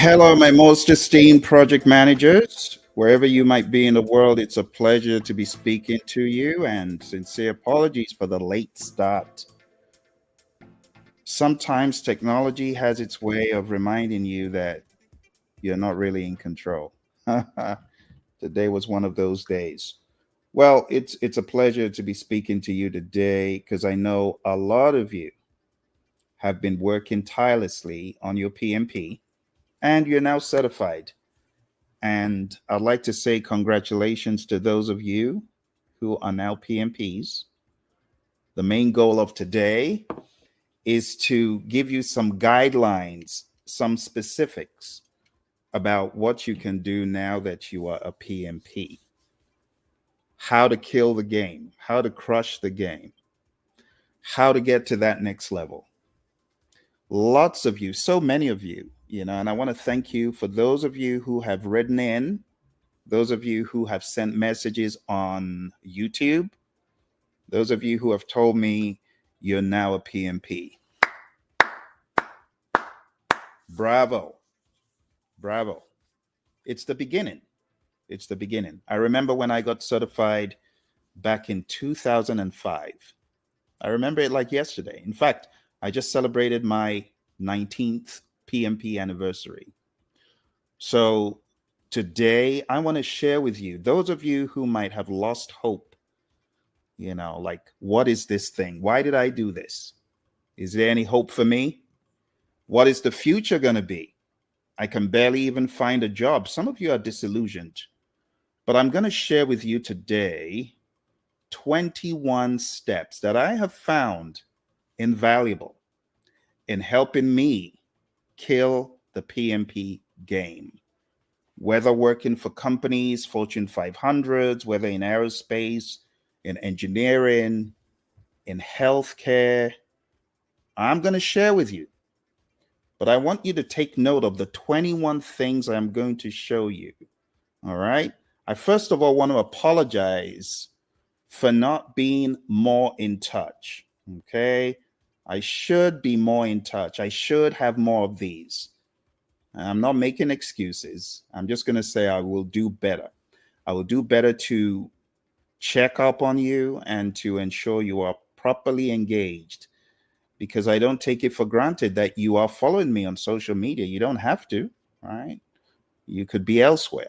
Hello, my most esteemed project managers. Wherever you might be in the world, it's a pleasure to be speaking to you, and sincere apologies for the late start. Sometimes technology has its way of reminding you that you're not really in control. Today was one of those days. Well, it's a pleasure to be speaking to you today because I know a lot of you have been working tirelessly on your PMP and you're now certified. And I'd like to say congratulations to those of you who are now PMPs. The main goal of today is to give you some guidelines, some specifics about what you can do now that you are a PMP. How to kill the game, how to crush the game, how to get to that next level. Lots of you, so many of you, and I want to thank you for those of you who have written in, those of you who have sent messages on YouTube, those of you who have told me you're now a PMP. Bravo. Bravo. It's the beginning. It's the beginning. I remember when I got certified back in 2005. I remember it like yesterday. In fact, I just celebrated my 19th PMP anniversary. So today, I want to share with you, those of you who might have lost hope, like, what is this thing? Why did I do this? Is there any hope for me? What is the future going to be? I can barely even find a job. Some of you are disillusioned, but I'm going to share with you today 21 steps that I have found invaluable in helping me kill the PMP game. Whether working for companies, Fortune 500s, whether in aerospace, in engineering, in healthcare, I'm going to share with you. But I want you to take note of the 21 things I'm going to show you. All right. I first of all want to apologize for not being more in touch. Okay. I should be more in touch. I should have more of these. I'm not making excuses. I'm just going to say I will do better. I will do better to check up on you and to ensure you are properly engaged, because I don't take it for granted that you are following me on social media. You don't have to, right? You could be elsewhere.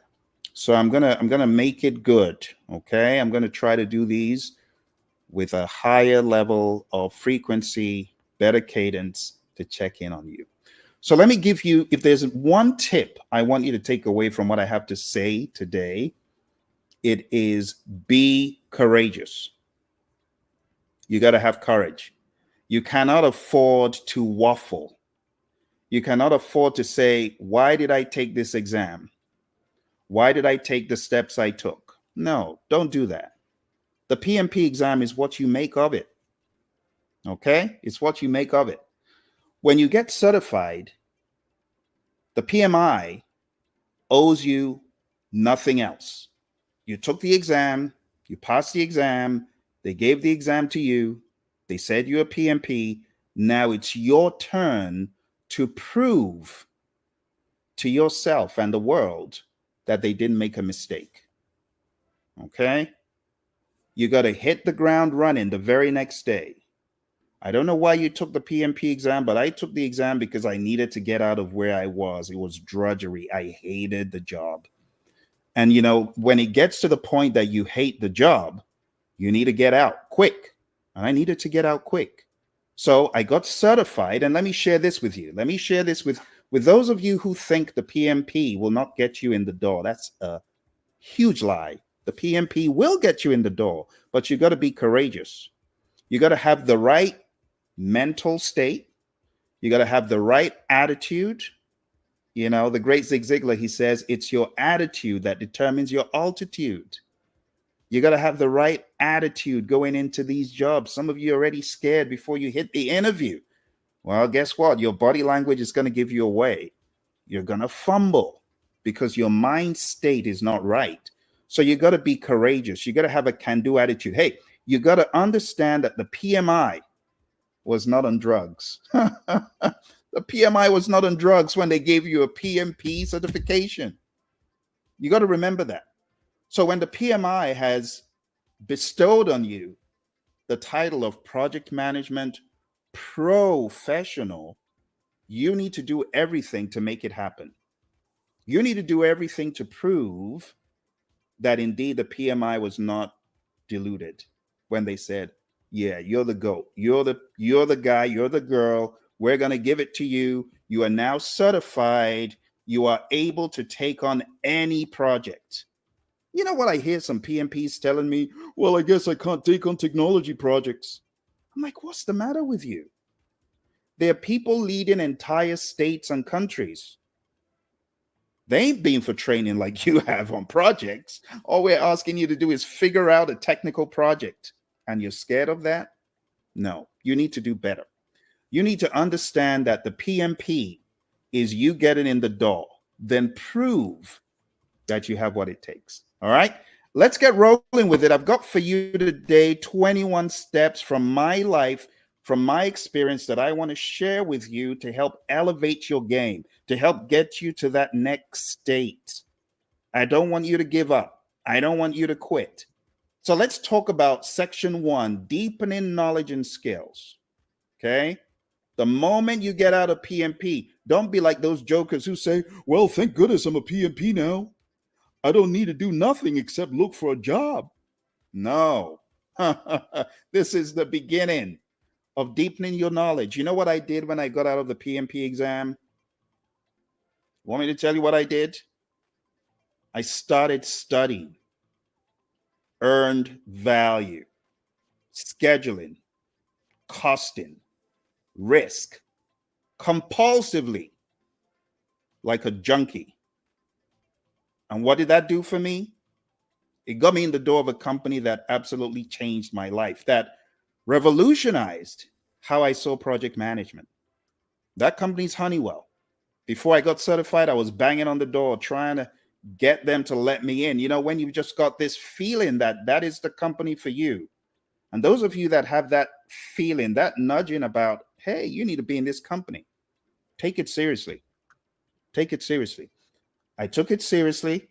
So I'm gonna make it good. Okay. I'm gonna try to do these with a higher level of frequency, better cadence to check in on you. So let me give you, if there's one tip I want you to take away from what I have to say today, it is be courageous. You got to have courage. You cannot afford to waffle. You cannot afford to say, why did I take this exam? Why did I take the steps I took? No, don't do that. The PMP exam is what you make of it. Okay? It's what you make of it. When you get certified, the PMI owes you nothing else. You took the exam, you passed the exam, they gave the exam to you, they said you're a PMP. Now it's your turn to prove to yourself and the world that they didn't make a mistake. Okay? You got to hit the ground running the very next day. I don't know why you took the PMP exam, but I took the exam because I needed to get out of where I was. It was drudgery. I hated the job. And, when it gets to the point that you hate the job, you need to get out quick. And I needed to get out quick. So I got certified. And let me share this with you. Let me share this with those of you who think the PMP will not get you in the door. That's a huge lie. The PMP will get you in the door, but you got to be courageous. You got to have the right mental state. You got to have the right attitude. The great Zig Ziglar, he says, it's your attitude that determines your altitude. You got to have the right attitude going into these jobs. Some of you are already scared before you hit the interview. Well, guess what? Your body language is going to give you away. You're going to fumble because your mind state is not right. So you got to be courageous. You got to have a can-do attitude. Hey, you got to understand that the PMI was not on drugs. The The PMI was not on drugs when they gave you a PMP certification. You got to remember that. So when the PMI has bestowed on you the title of project management professional, you need to do everything to make it happen. You need to do everything to prove that indeed the PMI was not diluted when they said, yeah, you're the GOAT. You're the guy, you're the girl. We're going to give it to you. You are now certified. You are able to take on any project. You know what I hear some PMPs telling me? Well, I guess I can't take on technology projects. I'm like, what's the matter with you? There are people leading entire states and countries. They ain't been for training like you have on projects. All we're asking you to do is figure out a technical project. And you're scared of that? No, you need to do better. You need to understand that the PMP is you getting in the door, then prove that you have what it takes. All right, let's get rolling with it. I've got for you today 21 steps from my life, from my experience that I want to share with you to help elevate your game, to help get you to that next state. I don't want you to give up. I don't want you to quit. So let's talk about section 1, deepening knowledge and skills. Okay. The moment you get out of PMP, don't be like those jokers who say, well, thank goodness I'm a PMP now. I don't need to do nothing except look for a job. No. This is the beginning of deepening your knowledge. You know what I did when I got out of the PMP exam? Want me to tell you what I did? I started studying earned value, scheduling, costing, risk, compulsively, like a junkie. And what did that do for me? It got me in the door of a company that absolutely changed my life, that revolutionized how I saw project management. That company's Honeywell. Before I got certified, I was banging on the door trying to get them to let me in. You know, when you've just got this feeling that that is the company for you. And those of you that have that feeling, that nudging about, hey, you need to be in this company, take it seriously. Take it seriously. I took it seriously.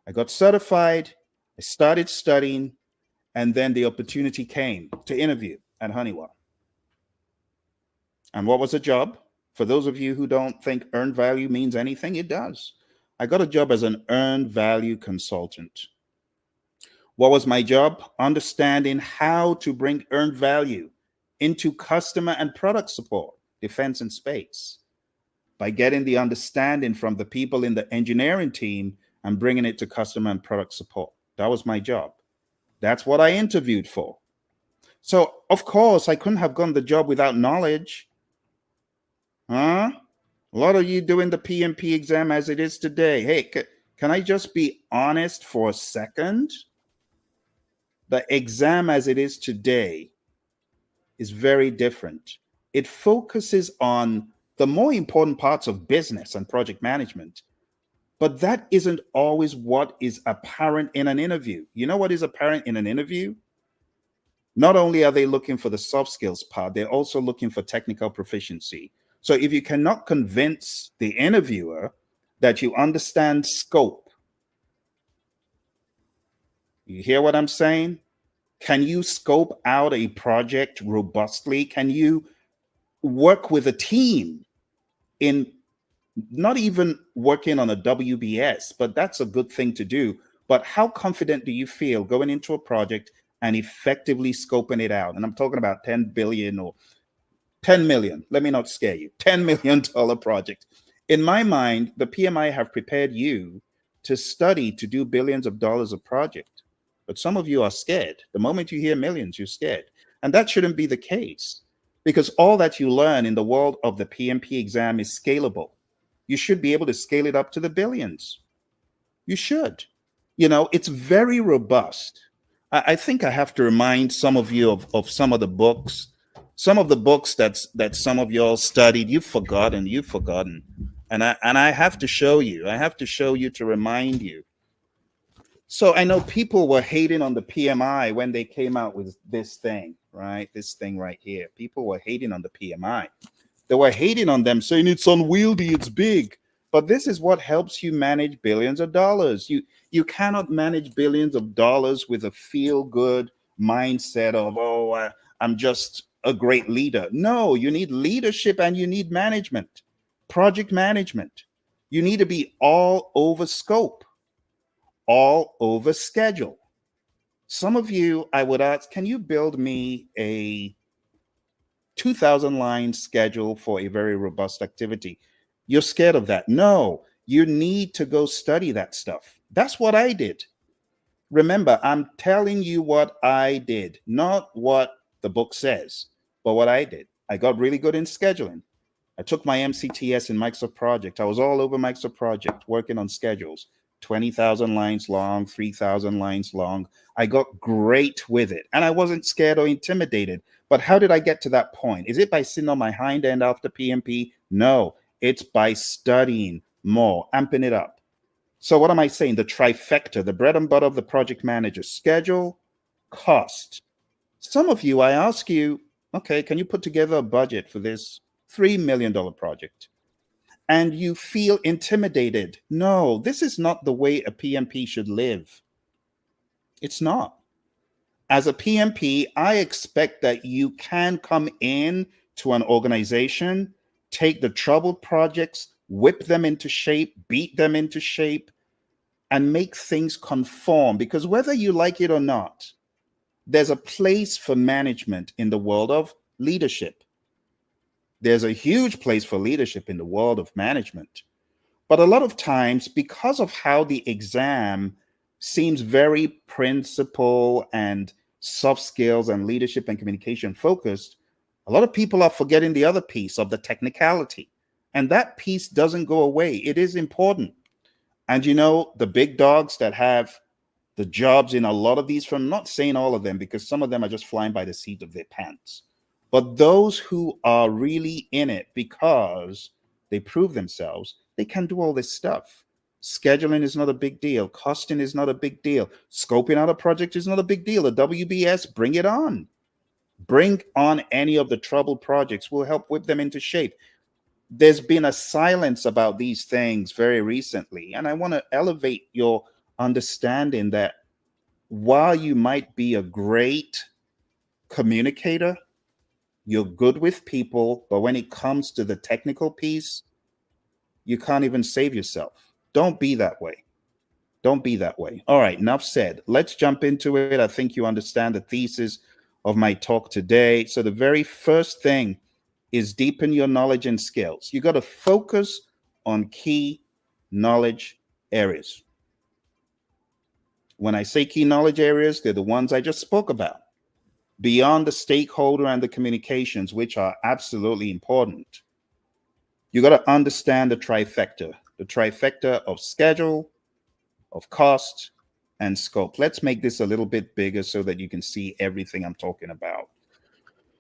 I got certified. I started studying. And then the opportunity came to interview at Honeywell. And what was the job? For those of you who don't think earned value means anything, it does. I got a job as an earned value consultant. What was my job? Understanding how to bring earned value into customer and product support, defense and space, by getting the understanding from the people in the engineering team and bringing it to customer and product support. That was my job. That's what I interviewed for. So, of course, I couldn't have gotten the job without knowledge. Huh? A lot of you doing the PMP exam as it is today. Hey, can I just be honest for a second? The exam as it is today is very different. It focuses on the more important parts of business and project management, but that isn't always what is apparent in an interview. You know what is apparent in an interview? Not only are they looking for the soft skills part, they're also looking for technical proficiency. So if you cannot convince the interviewer that you understand scope, you hear what I'm saying? Can you scope out a project robustly? Can you work with a team in not even working on a WBS, but that's a good thing to do. But how confident do you feel going into a project and effectively scoping it out? And I'm talking about 10 billion or 10 million. Let me not scare you. $10 million project. In my mind, the PMI have prepared you to study to do billions of dollars of project. But some of you are scared. The moment you hear millions, you're scared. And that shouldn't be the case, because all that you learn in the world of the PMP exam is scalable. You should be able to scale it up to the billions. You should. You know, it's very robust. I think I have to remind some of you of some of the books. Some of the books that some of y'all studied, you've forgotten. And I have to show you. I have to show you to remind you. So I know people were hating on the PMI when they came out with this thing, right? This thing right here. People were hating on the PMI. They were hating on them, saying it's unwieldy, it's big. But this is what helps you manage billions of dollars. You cannot manage billions of dollars with a feel good mindset of, oh, I'm just a great leader. No, you need leadership and you need management, project management. You need to be all over scope, all over schedule. Some of you, I would ask, can you build me a 2,000 line schedule for a very robust activity? You're scared of that. No, you need to go study that stuff. That's what I did. Remember, I'm telling you what I did, not what the book says, but what I did. I got really good in scheduling. I took my MCTS in Microsoft Project. I was all over Microsoft Project working on schedules, 20,000 lines long, 3,000 lines long. I got great with it and I wasn't scared or intimidated. But how did I get to that point? Is it by sitting on my hind end after PMP? No, it's by studying more, amping it up. So what am I saying? The trifecta, the bread and butter of the project manager: schedule, cost. Some of you, I ask you, okay, can you put together a budget for this $3 million project? And you feel intimidated. No, this is not the way a PMP should live. It's not. As a PMP, I expect that you can come in to an organization, take the troubled projects, whip them into shape, beat them into shape, and make things conform. Because whether you like it or not, there's a place for management in the world of leadership. There's a huge place for leadership in the world of management. But a lot of times, because of how the exam seems very principle and soft skills and leadership and communication focused, a lot of people are forgetting the other piece of the technicality. And that piece doesn't go away. It is important. And you know, the big dogs that have the jobs in a lot of these firms, I'm not saying all of them because some of them are just flying by the seat of their pants, but those who are really in it because they prove themselves, they can do all this stuff. Scheduling is not a big deal. Costing is not a big deal. Scoping out a project is not a big deal. A WBS, bring it on. Bring on any of the troubled projects. We'll help whip them into shape. There's been a silence about these things very recently, and I want to elevate your understanding that while you might be a great communicator, you're good with people, but when it comes to the technical piece, you can't even save yourself. Don't be that way. Don't be that way. All right, enough said. Let's jump into it. I think you understand the thesis of my talk today. So, the very first thing is deepen your knowledge and skills. You got to focus on key knowledge areas. When I say key knowledge areas, they're the ones I just spoke about, beyond the stakeholder and the communications, which are absolutely important. You got to understand the trifecta of schedule, of cost, and scope. Let's make this a little bit bigger so that you can see everything I'm talking about.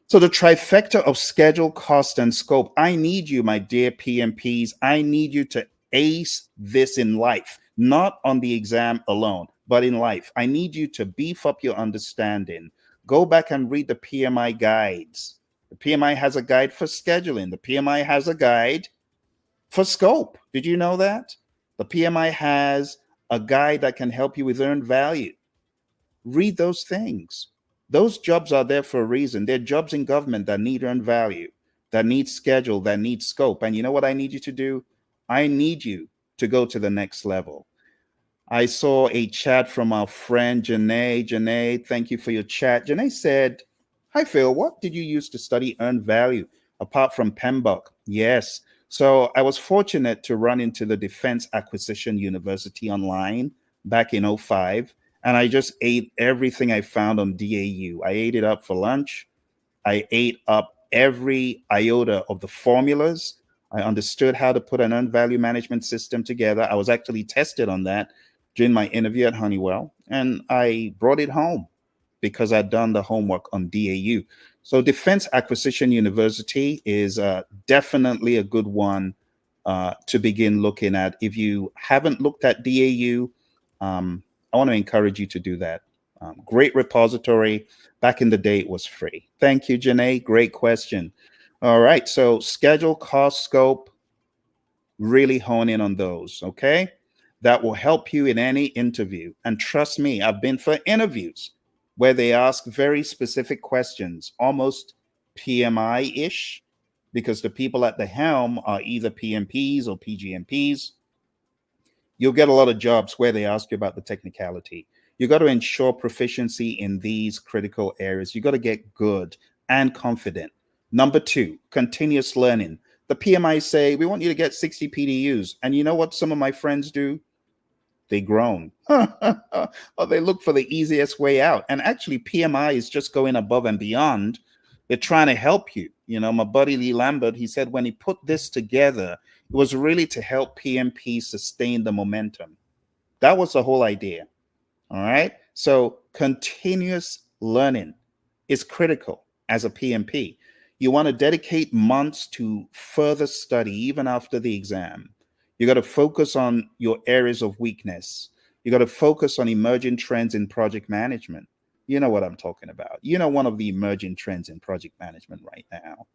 So the trifecta of schedule, cost, and scope. I need you, my dear PMPs. I need you to ace this in life, not on the exam alone, but in life. I need you to beef up your understanding. Go back and read the PMI guides. The PMI has a guide for scheduling. The PMI has a guide for scope. Did you know that? The PMI has a guide that can help you with earned value. Read those things. Those jobs are there for a reason. They're jobs in government that need earned value, that need schedule, that need scope. And you know what I need you to do? I need you to go to the next level. I saw a chat from our friend Janae. Janae, thank you for your chat. Janae said, "Hi Phil, what did you use to study earned value apart from PMBOK?" Yes. So I was fortunate to run into the Defense Acquisition University online back in '05. And I just ate everything I found on DAU. I ate it up for lunch. I ate up every iota of the formulas. I understood how to put an earned value management system together. I was actually tested on that during my interview at Honeywell, and I brought it home because I'd done the homework on DAU. So Defense Acquisition University is definitely a good one to begin looking at. If you haven't looked at DAU, I want to encourage you to do that. Great repository. Back in the day, it was free. Thank you, Janae. Great question. All right. So schedule, cost, scope, really hone in on those. Okay. That will help you in any interview. And trust me, I've been for interviews where they ask very specific questions, almost PMI ish, because the people at the helm are either PMPs or PGMPs. You'll get a lot of jobs where they ask you about the technicality. You got to ensure proficiency in these critical areas. You got to get good and confident. Number two, continuous learning. The PMI say, we want you to get 60 PDUs. And you know what some of my friends do? They groan or they look for the easiest way out. And actually, PMI is just going above and beyond. They're trying to help you. You know, my buddy Lee Lambert, he said when he put this together, it was really to help PMP sustain the momentum. That was the whole idea. All right. So continuous learning is critical as a PMP. You want to dedicate months to further study even after the exam. You got to focus on your areas of weakness. You got to focus on emerging trends in project management. You know what I'm talking about. You know, one of the emerging trends in project management right now.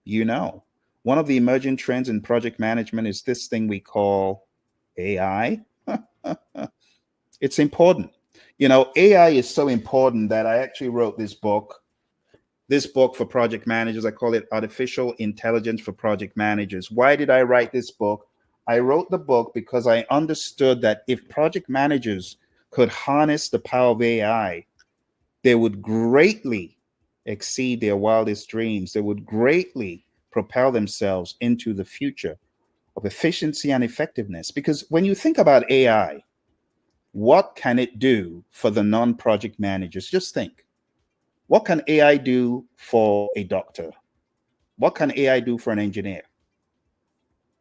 You know, one of the emerging trends in project management is this thing we call AI. It's important. You know, AI is so important that I actually wrote this book. This book for project managers, I call it Artificial Intelligence for Project Managers. Why did I write this book? I wrote the book because I understood that if project managers could harness the power of AI, they would greatly exceed their wildest dreams. They would greatly propel themselves into the future of efficiency and effectiveness. Because when you think about AI, what can it do for the non-project managers? Just think. What can AI do for a doctor? What can AI do for an engineer?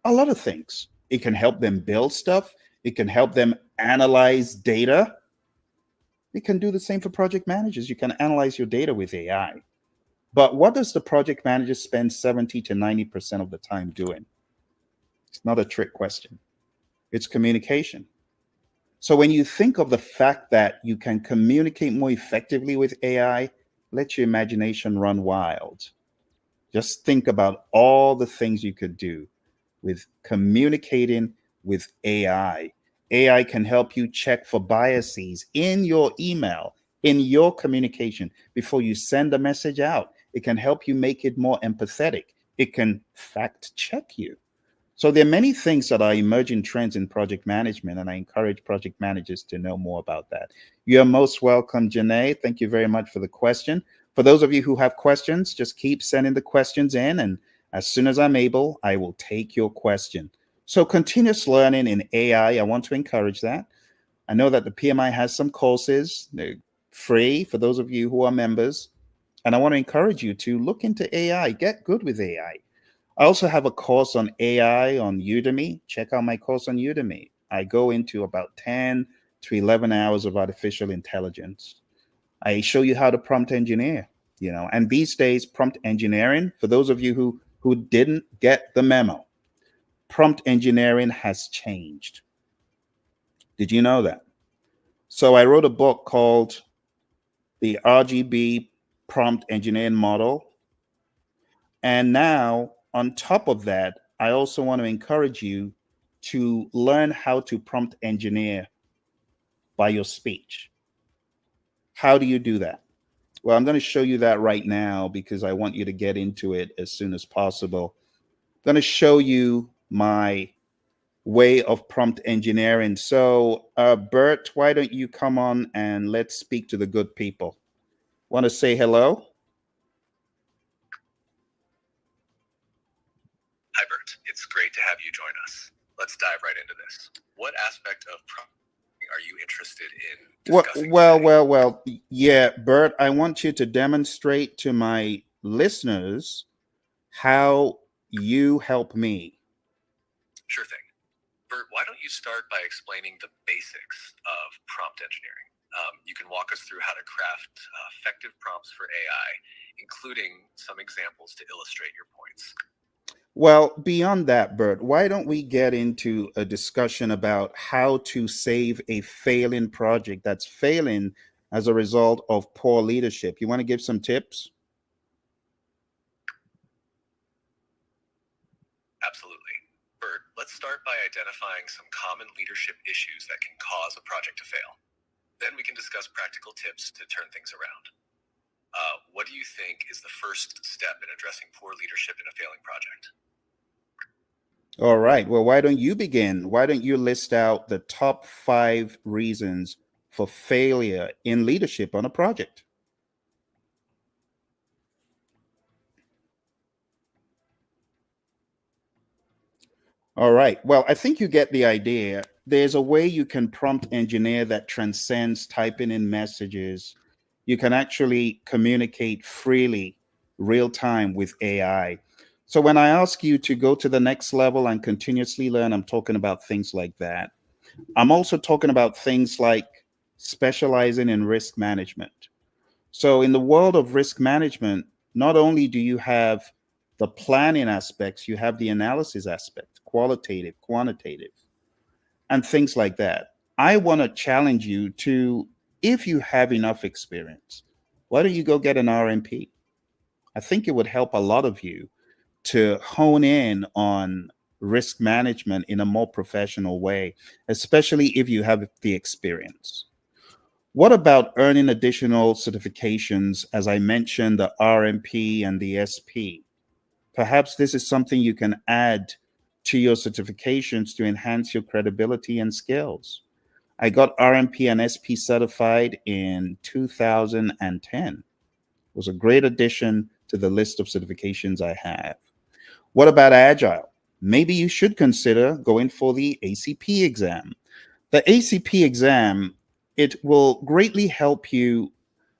A lot of things. It can help them build stuff. It can help them analyze data. It can do the same for project managers. You can analyze your data with AI. But what does the project manager spend 70 to 90% of the time doing? It's not a trick question. It's communication. So when you think of the fact that you can communicate more effectively with AI, let your imagination run wild. Just think about all the things you could do with communicating with AI. AI can help you check for biases in your email, in your communication before you send a message out. It can help you make it more empathetic. It can fact check you. So there are many things that are emerging trends in project management, and I encourage project managers to know more about that. You're most welcome, Janae. Thank you very much for the question. For those of you who have questions, just keep sending the questions in, and as soon as I'm able, I will take your question. So continuous learning in AI, I want to encourage that. I know that the PMI has some courses, they're free for those of you who are members, and I want to encourage you to look into AI, get good with AI. I also have a course on AI on Udemy. Check out my course on Udemy. I go into about 10 to 11 hours of artificial intelligence. I show you how to prompt engineer, you know, and these days, prompt engineering, for those of you who didn't get the memo, prompt engineering has changed. Did you know that? So I wrote a book called The RGB Prompt Engineering Model. And now, on top of that, I also want to encourage you to learn how to prompt engineer by your speech. How do you do that? Well, I'm going to show you that right now because I want you to get into it as soon as possible. I'm going to show you my way of prompt engineering. So, Bert, why don't you come on and let's speak to the good people? Want to say hello? Hi, Bert. It's great to have you join us. Let's dive right into this. What aspect of prompting are you interested in discussing today? Yeah, Bert, I want you to demonstrate to my listeners how you help me. Sure thing. Bert, why don't you start by explaining the basics of prompt engineering? You can walk us through how to craft effective prompts for AI, including some examples to illustrate your points. Well, beyond that, Bert, why don't we get into a discussion about how to save a failing project that's failing as a result of poor leadership? You want to give some tips? Absolutely. Bert, let's start by identifying some common leadership issues that can cause a project to fail. Then we can discuss practical tips to turn things around. What do you think is the first step in addressing poor leadership in a failing project? All right. Well, why don't you begin? Why don't you list out the top 5 reasons for failure in leadership on a project? All right. Well, I think you get the idea. There's a way you can prompt engineer that transcends typing in messages. You can actually communicate freely, real time with AI. So when I ask you to go to the next level and continuously learn, I'm talking about things like that. I'm also talking about things like specializing in risk management. So, in the world of risk management, not only do you have the planning aspects, you have the analysis aspect, qualitative, quantitative, and things like that. I want to challenge you to, if you have enough experience, why don't you go get an RMP? I think it would help a lot of you to hone in on risk management in a more professional way, especially if you have the experience. What about earning additional certifications? As I mentioned, the RMP and the SP. Perhaps this is something you can add to your certifications to enhance your credibility and skills. I got RMP and SP certified in 2010. It was a great addition to the list of certifications I have. What about Agile? Maybe you should consider going for the ACP exam. The ACP exam, it will greatly help you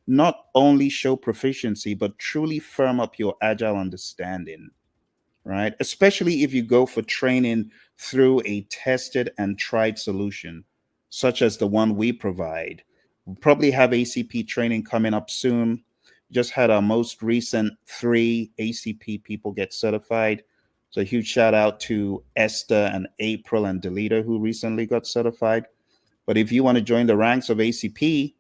not only show proficiency, but truly firm up your agile understanding, right? Especially if you go for training through a tested and tried solution, such as the one we provide. We'll probably have ACP training coming up soon. Just had our most recent 3 ACP people get certified. So a huge shout out to Esther and April and Delita who recently got certified. But if you want to join the ranks of ACP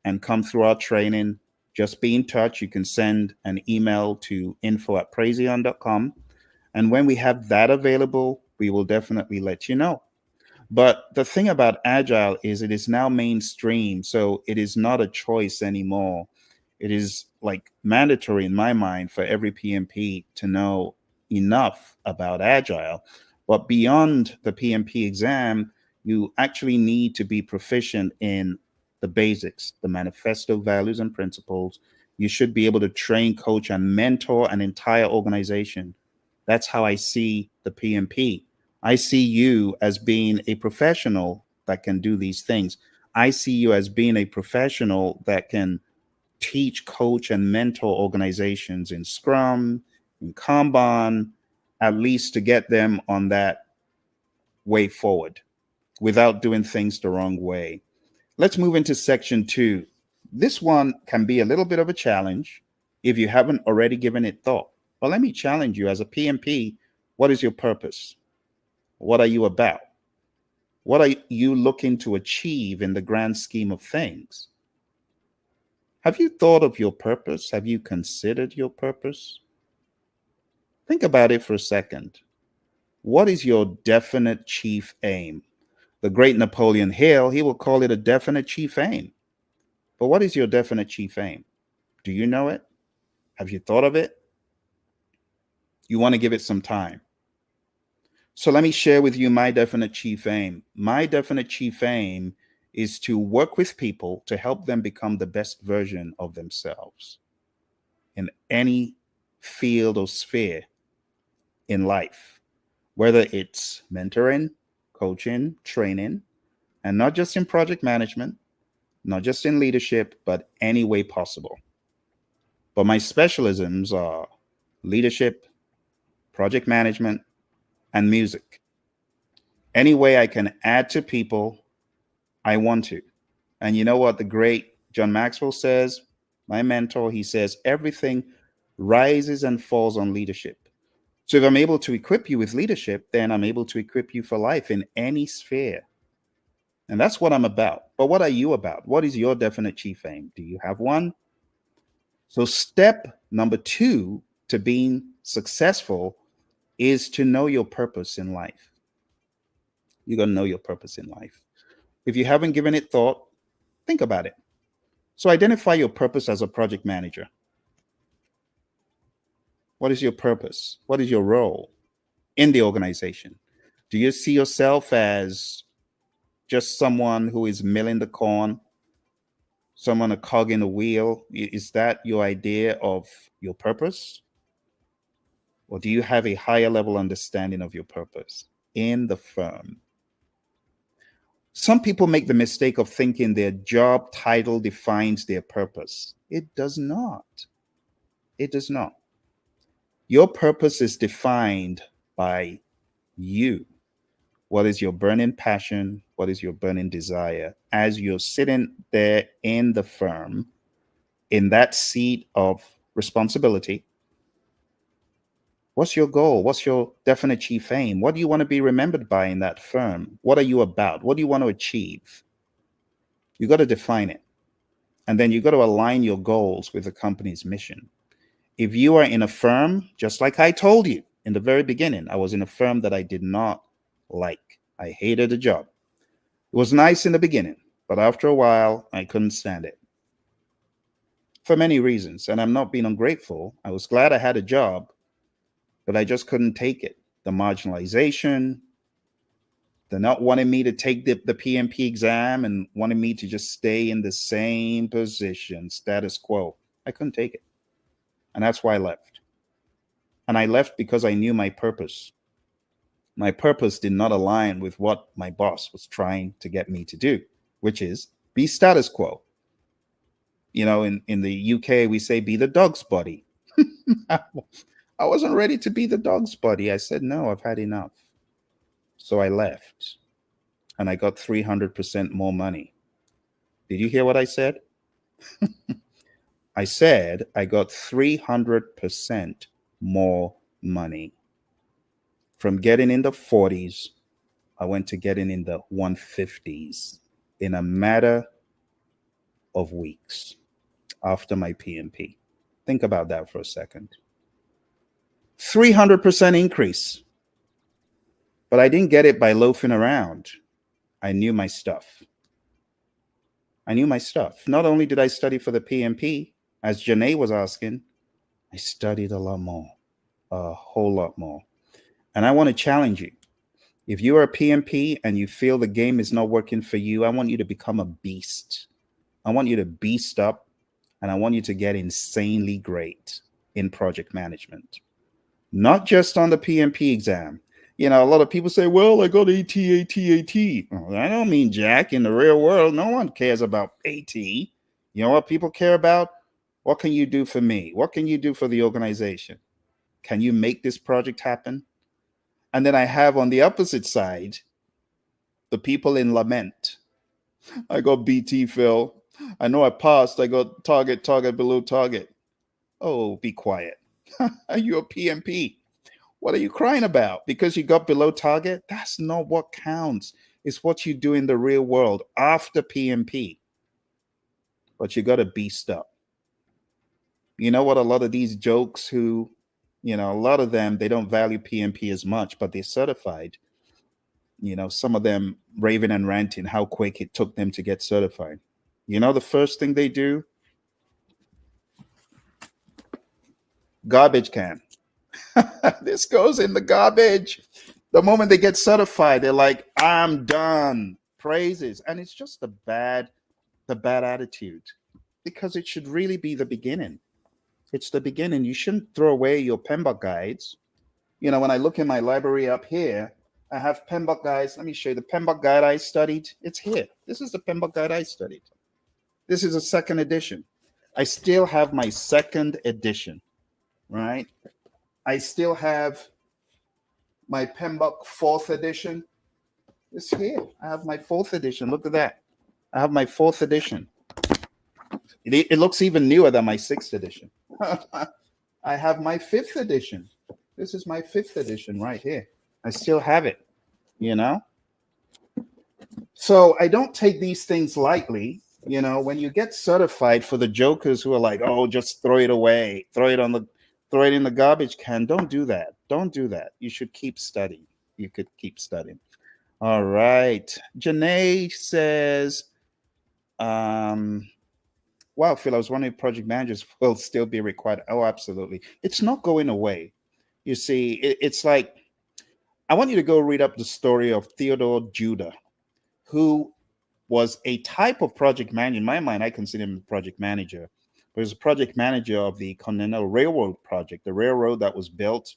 and come through our training, just be in touch. You can send an email to info@praizion.com. And when we have that available, we will definitely let you know. But the thing about Agile is it is now mainstream. So it is not a choice anymore. It is like mandatory in my mind for every PMP to know enough about Agile. But beyond the PMP exam, you actually need to be proficient in the basics, the manifesto values and principles. You should be able to train, coach, and mentor an entire organization. That's how I see the PMP. I see you as being a professional that can do these things. I see you as being a professional that can teach, coach, and mentor organizations in Scrum, in Kanban, at least to get them on that way forward without doing things the wrong way. Let's move into section 2. This one can be a little bit of a challenge if you haven't already given it thought. Well, let me challenge you as a PMP. What is your purpose? What are you about? What are you looking to achieve in the grand scheme of things? Have you thought of your purpose? Have you considered your purpose? Think about it for a second. What is your definite chief aim? The great Napoleon Hill, he will call it a definite chief aim. But what is your definite chief aim? Do you know it? Have you thought of it? You want to give it some time. So let me share with you my definite chief aim. My definite chief aim is to work with people to help them become the best version of themselves in any field or sphere in life, whether it's mentoring, coaching, training, and not just in project management, not just in leadership, but any way possible. But my specialisms are leadership, project management, and music. Any way I can add to people, I want to. And you know what the great John Maxwell says? My mentor, he says, everything rises and falls on leadership. So if I'm able to equip you with leadership, then I'm able to equip you for life in any sphere. And that's what I'm about. But what are you about? What is your definite chief aim? Do you have one? So step number 2 to being successful is to know your purpose in life. You got to know your purpose in life. If you haven't given it thought, think about it. So identify your purpose as a project manager. What is your purpose? What is your role in the organization? Do you see yourself as just someone who is milling the corn, someone a cog in the wheel? Is that your idea of your purpose? Or do you have a higher level understanding of your purpose in the firm? Some people make the mistake of thinking their job title defines their purpose. It does not. It does not. Your purpose is defined by you. What is your burning passion? What is your burning desire? As you're sitting there in the firm, in that seat of responsibility, what's your goal? What's your definite chief aim? What do you want to be remembered by in that firm? What are you about? What do you want to achieve? You got to define it. And then you got to align your goals with the company's mission. If you are in a firm, just like I told you in the very beginning, I was in a firm that I did not like. I hated the job. It was nice in the beginning, but after a while, I couldn't stand it for many reasons. And I'm not being ungrateful. I was glad I had a job, but I just couldn't take it. The marginalization, the not wanting me to take the PMP exam and wanting me to just stay in the same position, status quo. I couldn't take it. And that's why I left. And I left because I knew my purpose. My purpose did not align with what my boss was trying to get me to do, which is be status quo. You know, in the UK, we say be the dog's buddy. I wasn't ready to be the dog's buddy. I said, no, I've had enough. So I left and I got 300% more money. Did you hear what I said? I said I got 300% more money. From getting in the 40s, I went to getting in the 150s in a matter of weeks after my PMP. Think about that for a second. 300% increase. But I didn't get it by loafing around. I knew my stuff. I knew my stuff. Not only did I study for the PMP, as Janae was asking, I studied a lot more, a whole lot more. And I want to challenge you. If you are a PMP and you feel the game is not working for you, I want you to become a beast. I want you to beast up, and I want you to get insanely great in project management. Not just on the PMP exam. You know, a lot of people say, well, I got AT. Well, I don't mean jack. In the real world, no one cares about AT. You know what people care about? What can you do for me? What can you do for the organization? Can you make this project happen? And then I have on the opposite side, the people in lament. I got BT, Phil. I know I passed. I got target below target. Oh, be quiet. Are you a PMP? What are you crying about? Because you got below target? That's not what counts. It's what you do in the real world after PMP. But you got to beast up. You know what? A lot of these jokes who, you know, a lot of them, they don't value PMP as much, but they're certified. You know, some of them raving and ranting how quick it took them to get certified. You know, the first thing they do? Garbage can. This goes in the garbage. The moment they get certified, they're like, I'm done. Praises. And it's just the bad attitude, because it should really be the beginning. It's the beginning. You shouldn't throw away your PMBOK guides. You know, when I look in my library up here, I have PMBOK guides. Let me show you the PMBOK guide I studied. It's here. This is the PMBOK guide I studied. This is a second edition. I still have my second edition, right? I still have my PMBOK fourth edition. It's here. I have my fourth edition. Look at that. I have my fourth edition. It looks even newer than my sixth edition. I have my fifth edition. This is my fifth edition right here. I still have it, you know? So I don't take these things lightly. You know, when you get certified, for the jokers who are like, oh, just throw it away, throw throw it in the garbage can. Don't do that. Don't do that. You should keep studying. You could keep studying. All right. Janae says, wow, Phil, I was wondering if project managers will still be required. Oh, absolutely. It's not going away. You see, it's like, I want you to go read up the story of Theodore Judah, who was a type of project manager. In my mind, I consider him a project manager. But he was a project manager of the Continental Railroad project, the railroad that was built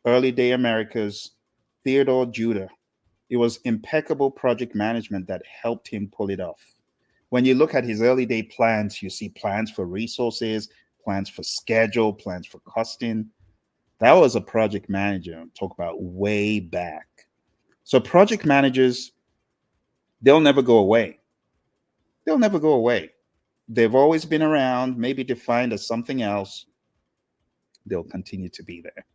early day America's. Theodore Judah. It was impeccable project management that helped him pull it off. When you look at his early day plans, you see plans for resources, plans for schedule, plans for costing. That was a project manager. Talk about way back. So project managers, they'll never go away. They'll never go away. They've always been around, maybe defined as something else. They'll continue to be there.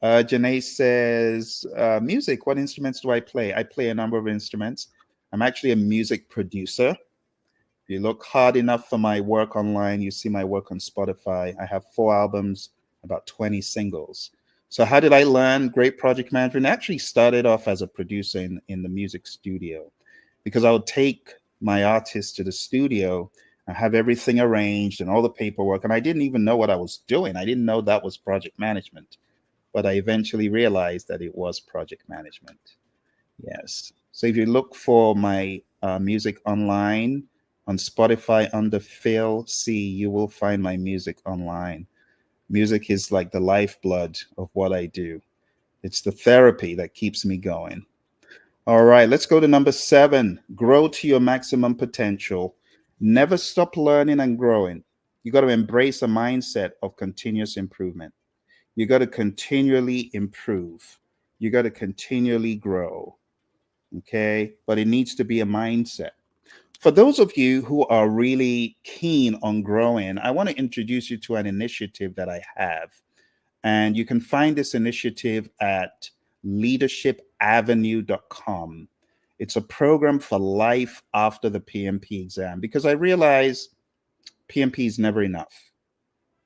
Janae says, music, what instruments do I play? I play a number of instruments. I'm actually a music producer. If you look hard enough for my work online, you see my work on Spotify. I have 4 albums, about 20 singles. So how did I learn great project management? I actually started off as a producer in the music studio, because I would take my artists to the studio and have everything arranged and all the paperwork. And I didn't even know what I was doing. I didn't know that was project management. But I eventually realized that it was project management. Yes. So if you look for my music online on Spotify under Phil C, you will find my music online. Music is like the lifeblood of what I do. It's the therapy that keeps me going. All right, let's go to number 7. Grow to your maximum potential. Never stop learning and growing. You got to embrace a mindset of continuous improvement. You got to continually improve. You got to continually grow. Okay. But it needs to be a mindset. For those of you who are really keen on growing, I want to introduce you to an initiative that I have. And you can find this initiative at leadershipavenue.com. It's a program for life after the PMP exam, because I realize PMP is never enough.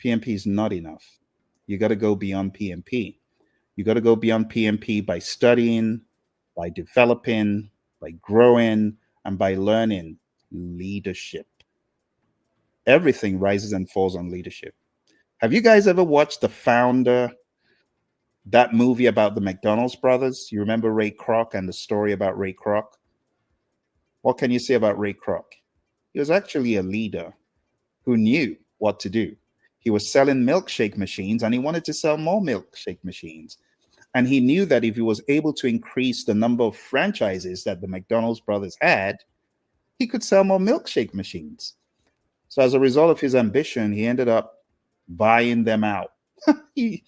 PMP is not enough. You got to go beyond PMP. You got to go beyond PMP by studying, by developing, by growing, and by learning leadership. Everything rises and falls on leadership. Have you guys ever watched The Founder, that movie about the McDonald's brothers? You remember Ray Kroc and the story about Ray Kroc? What can you say about Ray Kroc? He was actually a leader who knew what to do. He was selling milkshake machines and he wanted to sell more milkshake machines. And he knew that if he was able to increase the number of franchises that the McDonald's brothers had, he could sell more milkshake machines. So as a result of his ambition, he ended up buying them out. he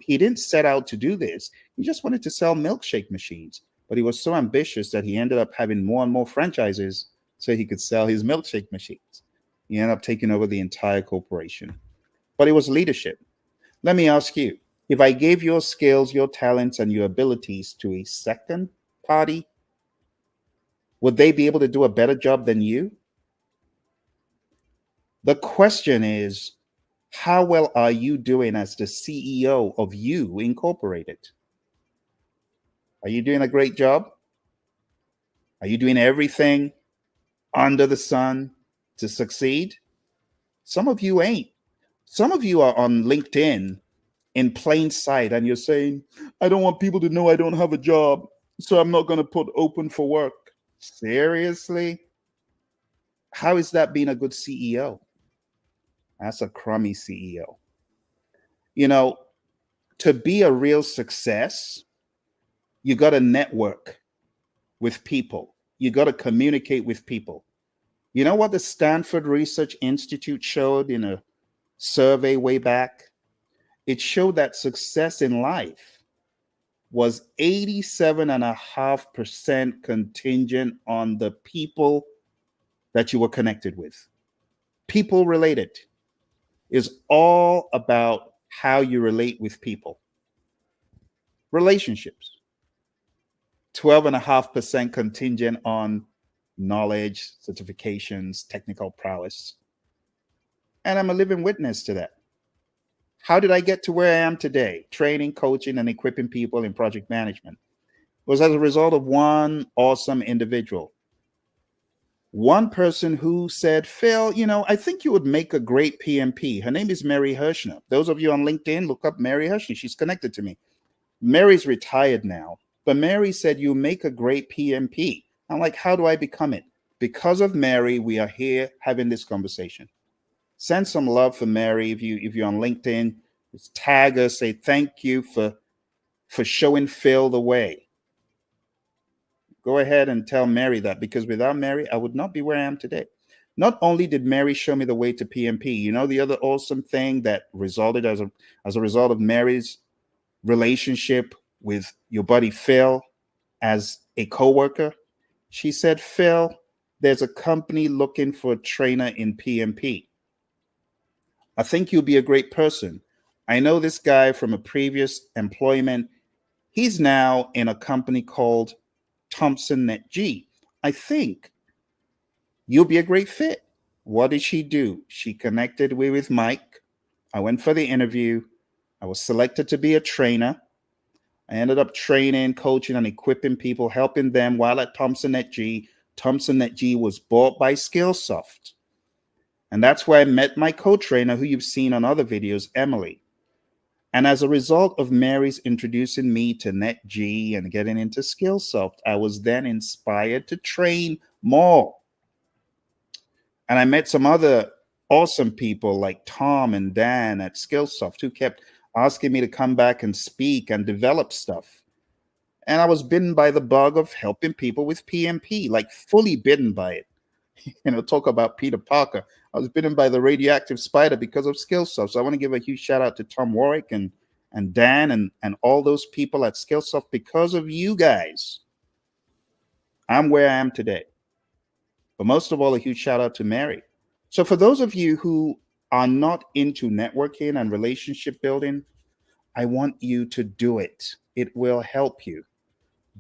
didn't set out to do this. He just wanted to sell milkshake machines. But he was so ambitious that he ended up having more and more franchises so he could sell his milkshake machines. He ended up taking over the entire corporation. But it was leadership. Let me ask you, if I gave your skills, your talents, and your abilities to a second party, would they be able to do a better job than you? The question is, how well are you doing as the CEO of You Incorporated? Are you doing a great job? Are you doing everything under the sun to succeed? Some of you ain't. Some of you are on LinkedIn in plain sight and you're saying, I don't want people to know I don't have a job, so I'm not going to put open for work. Seriously? How is that being a good CEO? That's a crummy CEO. You know, to be a real success, you got to network with people. You got to communicate with people. You know what the Stanford Research Institute showed in a survey way back? It showed that success in life was 87.5% contingent on the people that you were connected with. People related is all about how you relate with people. Relationships. 12.5% contingent on knowledge, certifications, technical prowess. And I'm a living witness to that. How did I get to where I am today? Training, coaching, and equipping people in project management. It was as a result of one awesome individual. One person who said, Phil, I think you would make a great PMP. Her name is Mary Hirschner. Those of you on LinkedIn, look up Mary Hirschner. She's connected to me. Mary's retired now, but Mary said, you make a great PMP. I'm like, how do I become it? Because of Mary, we are here having this conversation. Send some love for Mary. If you're on LinkedIn, just tag her, say thank you for showing Phil the way. Go ahead and tell Mary that, because without Mary, I would not be where I am today. Not only did Mary show me the way to PMP, the other awesome thing that resulted as a result of Mary's relationship with your buddy Phil as a coworker. She said, Phil, there's a company looking for a trainer in PMP. I think you'll be a great person. I know this guy from a previous employment. He's now in a company called Thompson Net G. I think you'll be a great fit. What did she do? She connected with Mike. I went for the interview. I was selected to be a trainer. I ended up training, coaching, and equipping people, helping them while at Thompson Net G. Thompson Net G was bought by Skillsoft. And that's where I met my co-trainer, who you've seen on other videos, Emily. And as a result of Mary's introducing me to NetG and getting into Skillsoft, I was then inspired to train more. And I met some other awesome people like Tom and Dan at Skillsoft who kept asking me to come back and speak and develop stuff. And I was bitten by the bug of helping people with PMP, like fully bitten by it. Talk about Peter Parker. I was bitten by the radioactive spider because of Skillsoft. So I want to give a huge shout out to Tom Warwick and Dan and all those people at Skillsoft. Because of you guys, I'm where I am today. But most of all, a huge shout out to Mary. So for those of you who are not into networking and relationship building, I want you to do it. It will help you.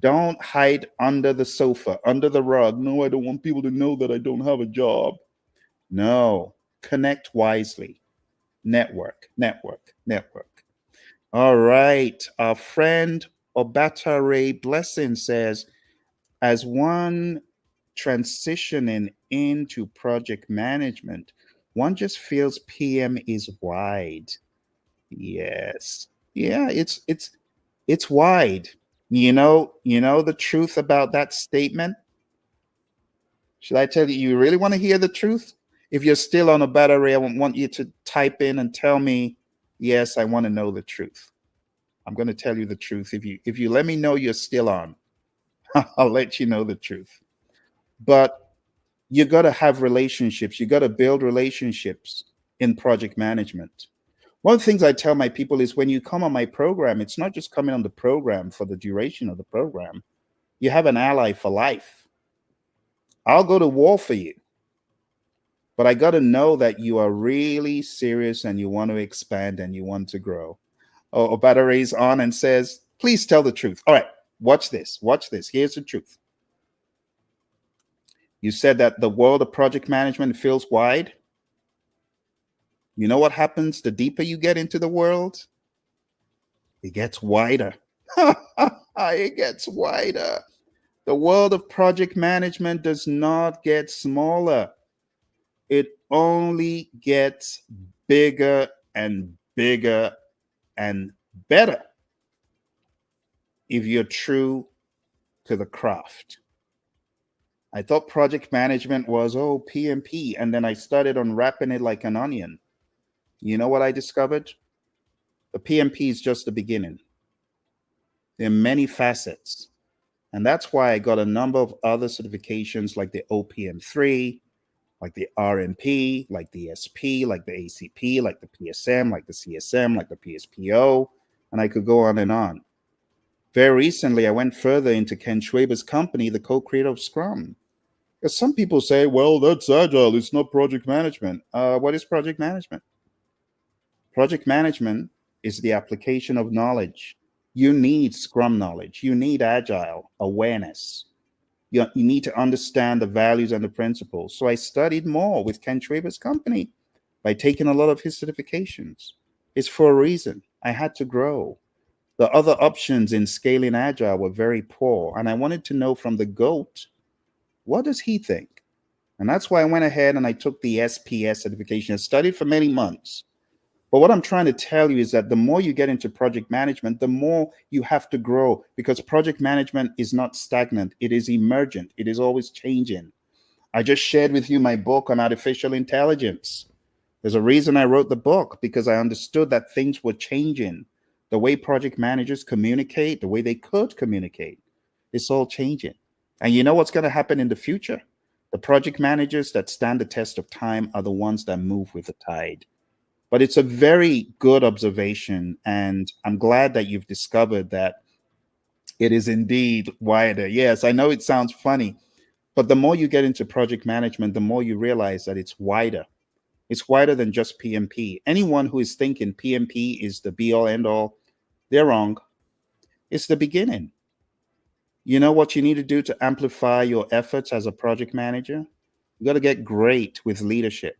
Don't hide under the sofa, under the rug. No, I don't want people to know that I don't have a job. No, connect wisely. Network. All right. Our friend Obatare Blessing says, as one transitioning into project management, one just feels PM is wide. Yes. Yeah, it's wide. You know the truth about that statement? Should I tell you, you really want to hear the truth? If you're still on a battery, I want you to type in and tell me, yes, I want to know the truth. I'm going to tell you the truth. If you let me know you're still on, I'll let you know the truth. But you got to have relationships. You got to build relationships in project management. One of the things I tell my people is when you come on my program, it's not just coming on the program for the duration of the program. You have an ally for life. I'll go to war for you. But I got to know that you are really serious and you want to expand and you want to grow. Oh, Battery's on and says, please tell the truth. All right, watch this. Here's the truth. You said that the world of project management feels wide. You know what happens the deeper you get into the world? It gets wider. It gets wider. The world of project management does not get smaller. It only gets bigger and bigger and better if you're true to the craft. I thought project management was, PMP. And then I started unwrapping it like an onion. You know what I discovered? The PMP is just the beginning. There are many facets. And that's why I got a number of other certifications like the OPM3, like the RMP, like the SP, like the ACP, like the PSM, like the CSM, like the PSPO, and I could go on and on. Very recently, I went further into Ken Schwaber's company, the co-creator of Scrum. Because some people say, well, that's agile, it's not project management. What is project management? Project management is the application of knowledge. You need Scrum knowledge. You need agile awareness. You need to understand the values and the principles. So I studied more with Ken Schwaber's company by taking a lot of his certifications. It's for a reason. I had to grow. The other options in scaling agile were very poor. And I wanted to know from the GOAT, what does he think? And that's why I went ahead and I took the SPS certification. I studied for many months. But what I'm trying to tell you is that the more you get into project management, the more you have to grow, because project management is not stagnant. It is emergent. It is always changing. I just shared with you my book on artificial intelligence. There's a reason I wrote the book, because I understood that things were changing. The way project managers communicate, the way they could communicate, it's all changing. And you know what's going to happen in the future? The project managers that stand the test of time are the ones that move with the tide. But it's a very good observation. And I'm glad that you've discovered that it is indeed wider. Yes, I know it sounds funny, but the more you get into project management, the more you realize that it's wider. It's wider than just PMP. Anyone who is thinking PMP is the be all end all, they're wrong. It's the beginning. You know what you need to do to amplify your efforts as a project manager? You got to get great with leadership.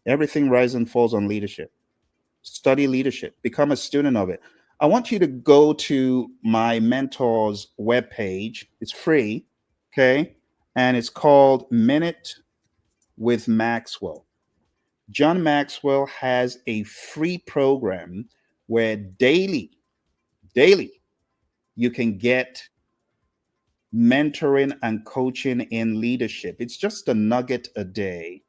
Everything rises and falls on leadership. Study leadership, become a student of it. I want you to go to my mentor's webpage. It's free, okay? And it's called Minute with Maxwell. John Maxwell has a free program where daily, you can get mentoring and coaching in leadership. It's just a nugget a day,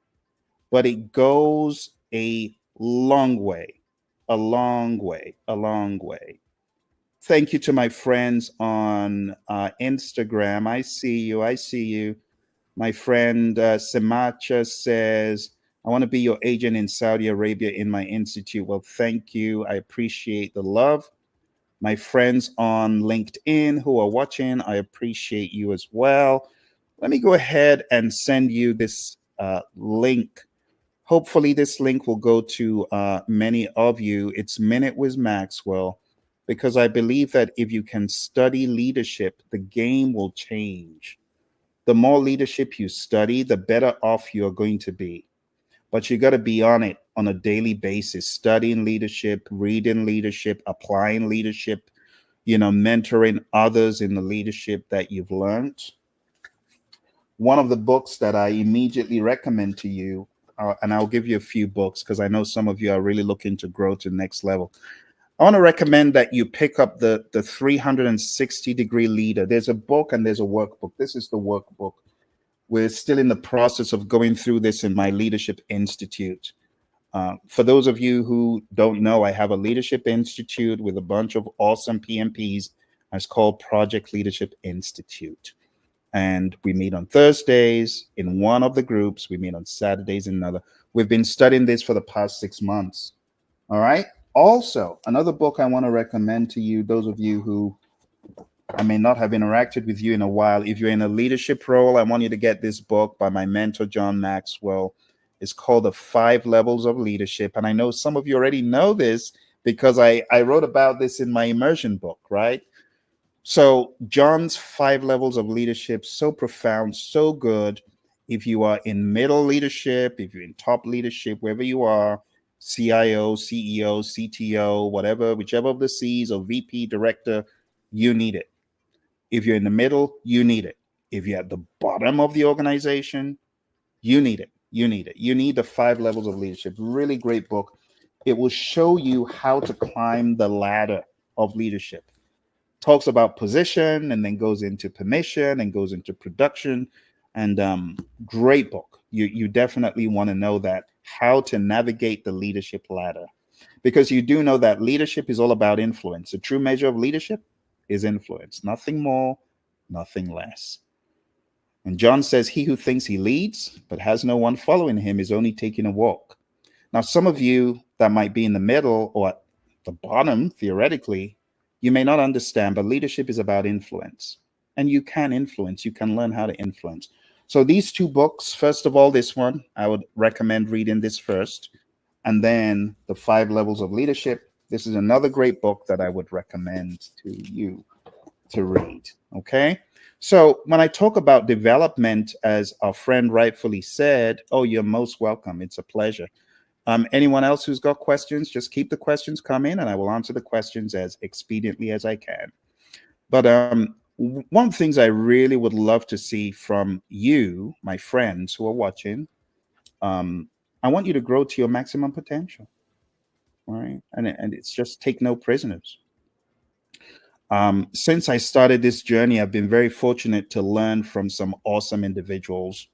but it goes a long way, a long way, a long way. Thank you to my friends on Instagram. I see you. I see you. My friend Semacha says, I want to be your agent in Saudi Arabia in my institute. Well, thank you. I appreciate the love. My friends on LinkedIn who are watching, I appreciate you as well. Let me go ahead and send you this link. Hopefully, this link will go to many of you. It's Minute with Maxwell, because I believe that if you can study leadership, the game will change. The more leadership you study, the better off you're going to be. But you got to be on it on a daily basis, studying leadership, reading leadership, applying leadership, mentoring others in the leadership that you've learned. One of the books that I immediately recommend to you, and I'll give you a few books because I know some of you are really looking to grow to the next level. I want to recommend that you pick up the 360-degree leader. There's a book and there's a workbook. This is the workbook. We're still in the process of going through this in my Leadership Institute. For those of you who don't know, I have a Leadership Institute with a bunch of awesome PMPs. It's called Project Leadership Institute. And we meet on Thursdays in one of the groups. We meet on Saturdays in another. We've been studying this for the past 6 months. All right. Also, another book I want to recommend to you, those of you who I may not have interacted with you in a while. If you're in a leadership role, I want you to get this book by my mentor, John Maxwell. It's called The 5 Levels of Leadership. And I know some of you already know this because I wrote about this in my immersion book, right? So John's 5 levels of leadership, so profound, so good. If you are in middle leadership, if you're in top leadership, wherever you are, CIO, CEO, CTO, whatever, whichever of the C's, or VP, director, you need it. If you're in the middle, you need it. If you're at the bottom of the organization, you need it. You need it. You need the 5 levels of leadership. Really great book. It will show you how to climb the ladder of leadership. Talks about position and then goes into permission and goes into production. And great book. You definitely want to know that, how to navigate the leadership ladder, because you do know that leadership is all about influence. The true measure of leadership is influence, nothing more, nothing less. And John says, he who thinks he leads but has no one following him is only taking a walk. Now, some of you that might be in the middle or at the bottom, theoretically, you may not understand, but leadership is about influence. And you can influence, you can learn how to influence. So these 2 books, first of all, this one, I would recommend reading this first. And then The 5 Levels of Leadership. This is another great book that I would recommend to you to read. Okay. So when I talk about development, as our friend rightfully said, oh, you're most welcome. It's a pleasure. Anyone else who's got questions, just keep the questions coming and I will answer the questions as expediently as I can. But one of the things I really would love to see from you, my friends who are watching, I want you to grow to your maximum potential. All right. And it's just take no prisoners. Since I started this journey, I've been very fortunate to learn from some awesome individuals.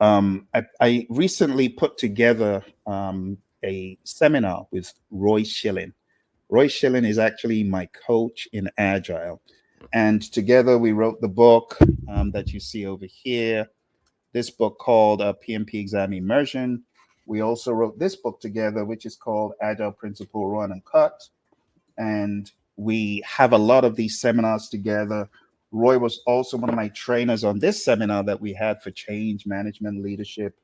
I recently put together a seminar with Roy Schilling. Roy Schilling is actually my coach in Agile. And together we wrote the book that you see over here, this book called PMP Exam Immersion. We also wrote this book together, which is called Agile Principle Run and Cut. And we have a lot of these seminars together. Roy was also one of my trainers on this seminar that we had for change management leadership.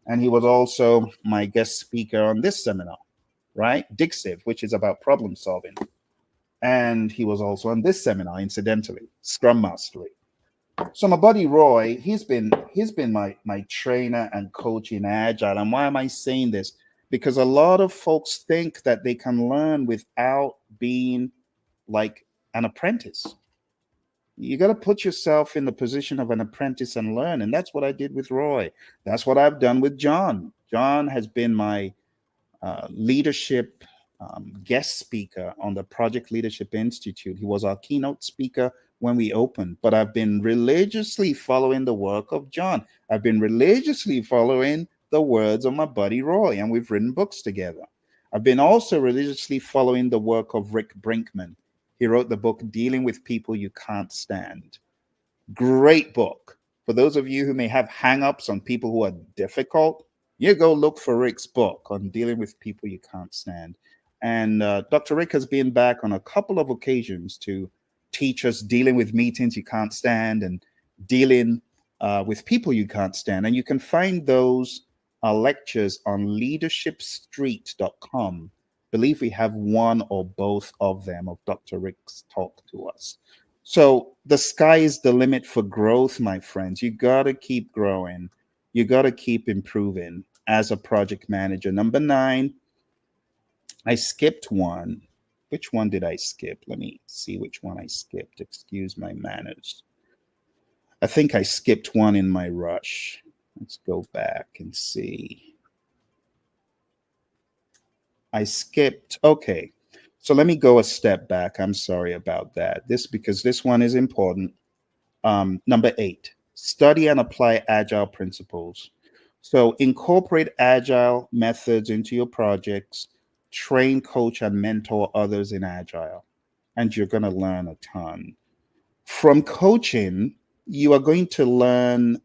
And he was also my guest speaker on this seminar, right? Dixiv, which is about problem solving. And he was also on this seminar, incidentally, Scrum Mastery. So my buddy Roy, he's been my trainer and coach in Agile. And why am I saying this? Because a lot of folks think that they can learn without being like an apprentice. You got to put yourself in the position of an apprentice and learn. And that's what I did with Roy. That's what I've done with John. John has been my leadership guest speaker on the Project Leadership Institute. He was our keynote speaker when we opened, but I've been religiously following the work of John. I've been religiously following the words of my buddy Roy, and we've written books together. I've been also religiously following the work of Rick Brinkman. He wrote the book, Dealing with People You Can't Stand. Great book. For those of you who may have hang-ups on people who are difficult, you go look for Rick's book on dealing with people you can't stand. And Dr. Rick has been back on a couple of occasions to teach us dealing with meetings you can't stand and dealing with people you can't stand. And you can find those lectures on leadershipstreet.com. Believe we have one or both of them of Dr. Rick's talk to us. So the sky is the limit for growth, my friends. You got to keep growing. You got to keep improving as a project manager. Number 9, I skipped one. Which one did I skip? Let me see which one I skipped. Excuse my manners. I think I skipped one in my rush. Let's go back and see. I skipped. Okay. So let me go a step back. I'm sorry about that. Because this one is important. Number 8, study and apply Agile principles. So incorporate Agile methods into your projects, train, coach, and mentor others in Agile, and you're going to learn a ton. From coaching, you are going to learn,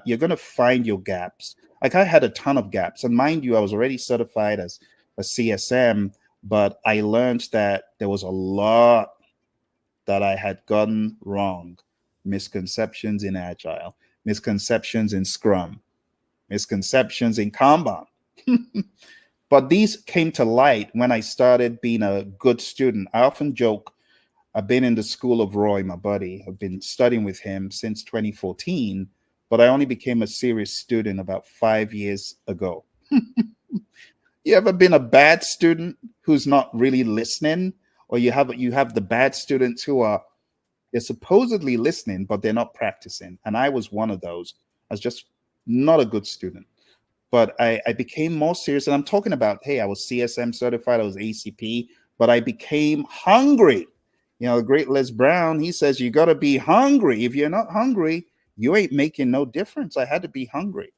you're going to find your gaps. Like I had a ton of gaps. And mind you, I was already certified as a CSM, but I learned that there was a lot that I had gotten wrong. Misconceptions in Agile, misconceptions in Scrum, misconceptions in Kanban. But these came to light when I started being a good student. I often joke, I've been in the school of Roy, my buddy. I've been studying with him since 2014, but I only became a serious student about 5 years ago. You ever been a bad student who's not really listening? Or you have the bad students who are they're supposedly listening, but they're not practicing. And I was one of those. I was just not a good student. But I became more serious. And I'm talking about, hey, I was CSM certified, I was ACP, but I became hungry. You know, the great Les Brown, he says, you got to be hungry. If you're not hungry, you ain't making no difference. I had to be hungry.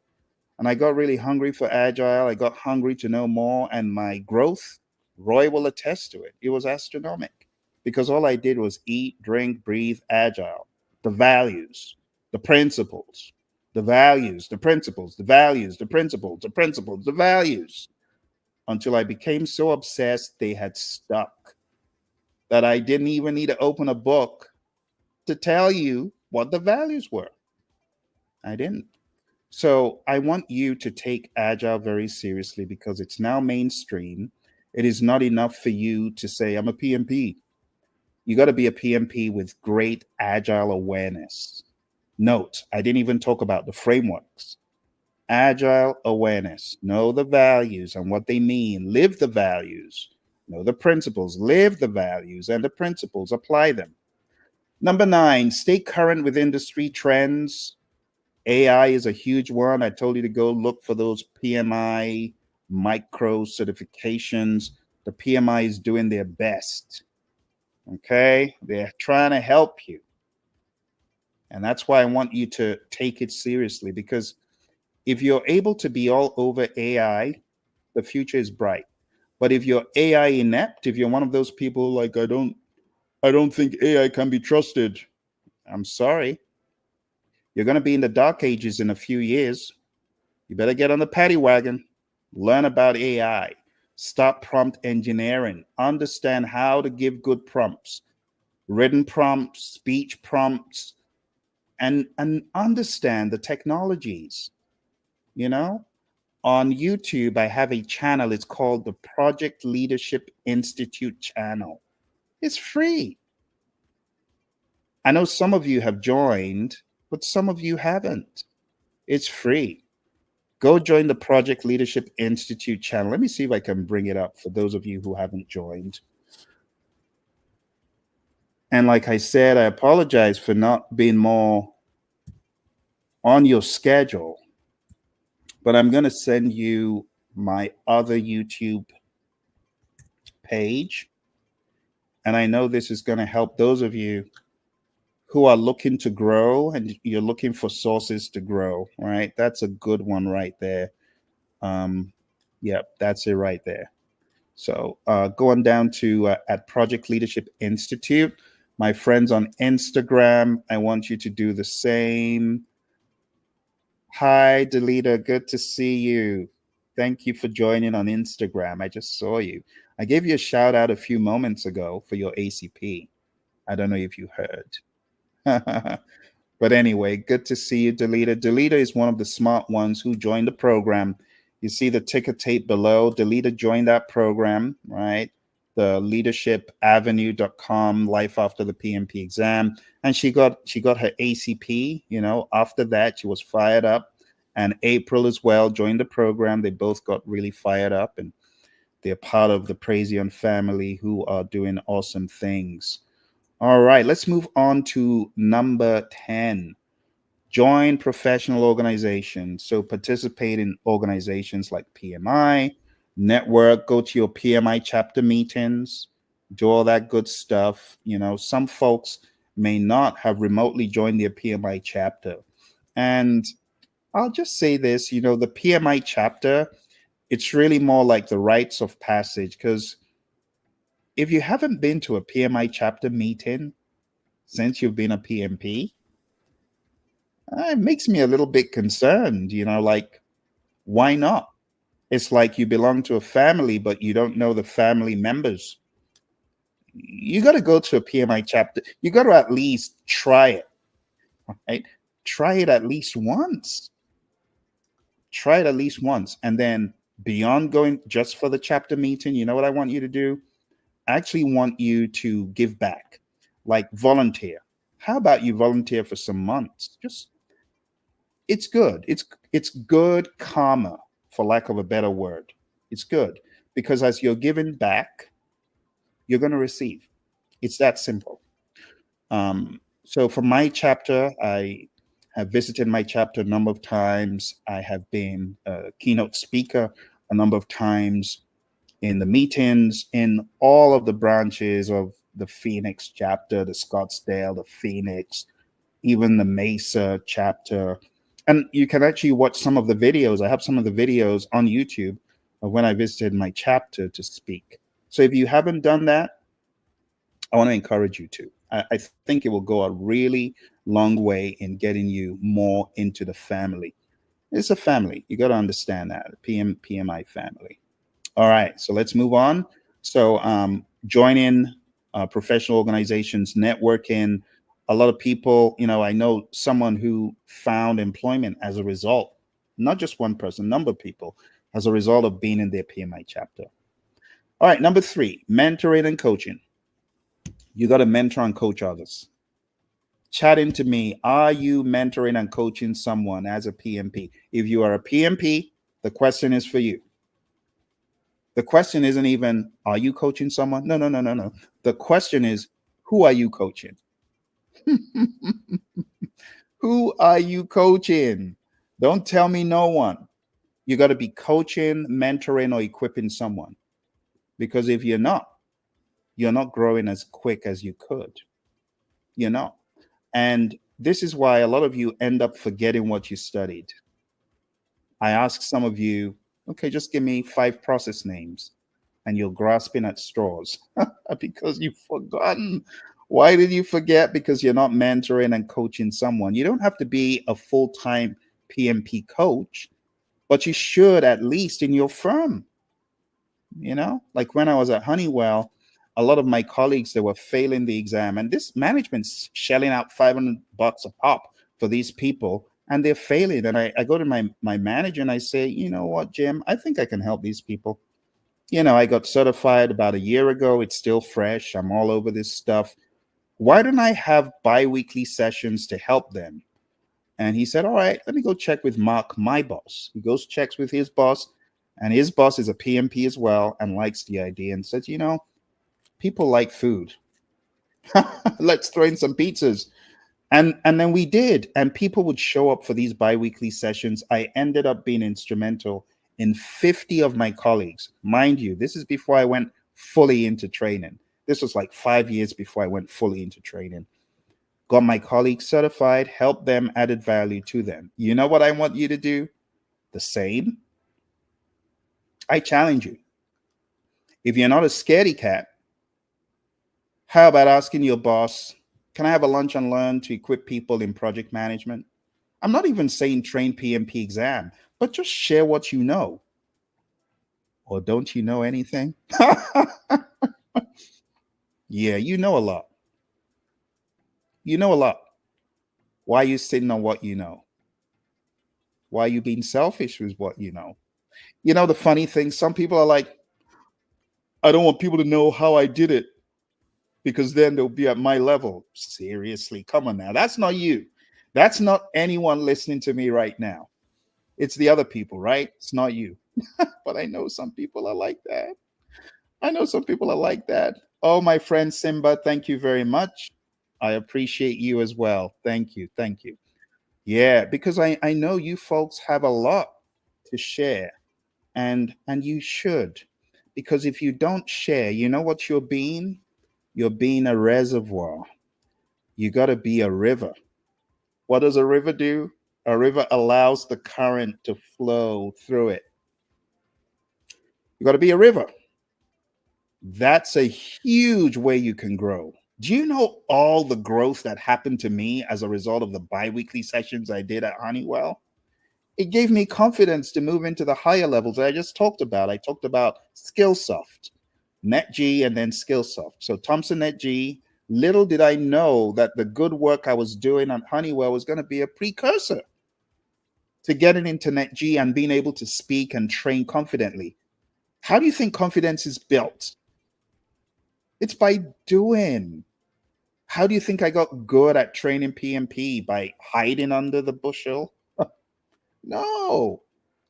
And I got really hungry for Agile. I got hungry to know more. And my growth, Roy will attest to it. It was astronomical because all I did was eat, drink, breathe, Agile, the values, the principles, the values, the principles, the values, the principles, the principles, the values, until I became so obsessed they had stuck that I didn't even need to open a book to tell you what the values were. I didn't. So I want you to take Agile very seriously because it's now mainstream. It is not enough for you to say, I'm a PMP. You got to be a PMP with great Agile awareness. Note, I didn't even talk about the frameworks. Agile awareness. Know the values and what they mean. Live the values. Know the principles. Live the values and the principles. Apply them. Number 9, stay current with industry trends. AI is a huge one. I told you to go look for those PMI micro certifications. The PMI is doing their best. Okay? They're trying to help you. And that's why I want you to take it seriously, because if you're able to be all over AI, the future is bright. But if you're AI inept, if you're one of those people like I don't think AI can be trusted, I'm sorry. You're going to be in the dark ages in a few years. You better get on the paddy wagon, learn about AI, stop prompt engineering, understand how to give good prompts, written prompts, speech prompts, and understand the technologies. You know, on YouTube, I have a channel. It's called the Project Leadership Institute channel. It's free. I know some of you have joined, but some of you haven't. It's free. Go join the Project Leadership Institute channel. Let me see if I can bring it up for those of you who haven't joined. And like I said, I apologize for not being more on your schedule, but I'm going to send you my other YouTube page. And I know this is going to help those of you who are looking to grow and you're looking for sources to grow, right? That's a good one right there. Yep, that's it right there. So going down to at Project Leadership Institute, my friends on Instagram, I want you to do the same. Hi, Delita, good to see you. Thank you for joining on Instagram. I just saw you. I gave you a shout out a few moments ago for your ACP. I don't know if you heard. But anyway, good to see you, Delita. Delita is one of the smart ones who joined the program. You see the ticker tape below. Delita joined that program, right? The leadershipavenue.com, life after the PMP exam. And she got her ACP, you know. After that, she was fired up. And April as well joined the program. They both got really fired up, and they're part of the Praizion family who are doing awesome things. All right, let's move on to number 10. Join professional organizations. So participate in organizations like PMI, network, go to your PMI chapter meetings, do all that good stuff. You know, some folks may not have remotely joined their PMI chapter. And I'll just say this, you know, the PMI chapter, it's really more like the rites of passage, because if you haven't been to a PMI chapter meeting since you've been a PMP, it makes me a little bit concerned, you know, like, why not? It's like you belong to a family, but you don't know the family members. You got to go to a PMI chapter. You got to at least try it, right? Try it at least once. Try it at least once. And then beyond going just for the chapter meeting, you know what I want you to do? I actually want you to give back, like volunteer. How about you volunteer for some months? Just, it's good. It's good karma, for lack of a better word. It's good because as you're giving back, you're going to receive. It's that simple. So for my chapter, I have visited my chapter a number of times. I have been a keynote speaker a number of times in the meetings in all of the branches of the Phoenix chapter, the Scottsdale, the Phoenix, even the Mesa chapter. And you can actually watch some of the videos. I have some of the videos on YouTube of when I visited my chapter to speak. So if you haven't done that, I want to encourage you to. I think it will go a really long way in getting you more into the family. It's a family. You got to understand that, PMI family. All right, so let's move on. So join in professional organizations, networking. A lot of people, you know, I know someone who found employment as a result, not just one person, number of people, as a result of being in their PMI chapter. All right, number 3, mentoring and coaching. You got to mentor and coach others. chatting to me, are you mentoring and coaching someone as a PMP? If you are a PMP, the question is for you. The question isn't even, are you coaching someone? No, no, no, no, no. The question is, who are you coaching? Who are you coaching? Don't tell me no one. You got to be coaching, mentoring, or equipping someone. Because if you're not growing as quick as you could. You're not. And this is why a lot of you end up forgetting what you studied. I ask some of you, okay, just give me 5 process names, and you're grasping at straws because you've forgotten. Why did you forget? Because you're not mentoring and coaching someone. You don't have to be a full-time PMP coach, but you should, at least in your firm. Like when I was at Honeywell, a lot of my colleagues, they were failing the exam, and this management's shelling out $500 a pop for these people, and they're failing. And I go to my manager and I say, you know what, Jim, I think I can help these people. I got certified about a year ago. It's still fresh. I'm all over this stuff. Why don't I have bi-weekly sessions to help them? And he said, all right, let me go check with Mark, my boss. He goes, checks with his boss, and his boss is a PMP as well and likes the idea and says, people like food. Let's throw in some pizzas. And then we did. And people would show up for these bi-weekly sessions. I ended up being instrumental in 50 of my colleagues. Mind you, this is before I went fully into training. This was like 5 years before I went fully into training. Got my colleagues certified, helped them, added value to them. You know what I want you to do? The same. I challenge you. If you're not a scaredy cat, how about asking your boss, can I have a lunch and learn to equip people in project management? I'm not even saying train PMP exam, but just share what you know. Or don't you know anything? Yeah, you know a lot. You know a lot. Why are you sitting on what you know? Why are you being selfish with what you know? The funny thing, some people are like, I don't want people to know how I did it because then they'll be at my level. Seriously, come on now. That's not you. That's not anyone listening to me right now. It's the other people, right? It's not you. But I know some people are like that. I know some people are like that. Oh, my friend Simba, thank you very much. I appreciate you as well. Thank you. Thank you. Yeah, because I know you folks have a lot to share, and you should. Because if you don't share, you know what you're being? You're being a reservoir. You got to be a river. What does a river do? A river allows the current to flow through it. You got to be a river. That's a huge way you can grow. Do you know all the growth that happened to me as a result of the bi-weekly sessions I did at Honeywell? It gave me confidence to move into the higher levels that I just talked about. I talked about Skillsoft, NetG, and then Skillsoft. So Thompson NetG, little did I know that the good work I was doing at Honeywell was going to be a precursor to getting into NetG and being able to speak and train confidently. How do you think confidence is built? It's by doing. How do you think I got good at training PMP? By hiding under the bushel? No,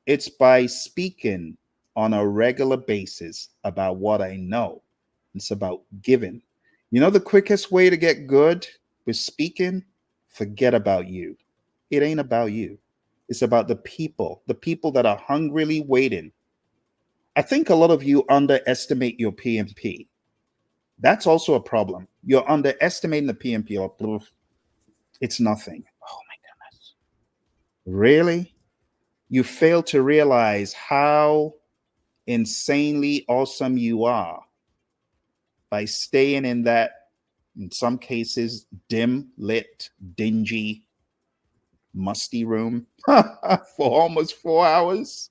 it's by speaking on a regular basis about what I know. It's about giving. The quickest way to get good with speaking? Forget about you. It ain't about you. It's about the people that are hungrily waiting. I think a lot of you underestimate your PMP. That's also a problem. You're underestimating the PMP. Or it's nothing. Oh my goodness. Really? You fail to realize how insanely awesome you are by staying in that, in some cases, dim lit, dingy, musty room for almost 4 hours.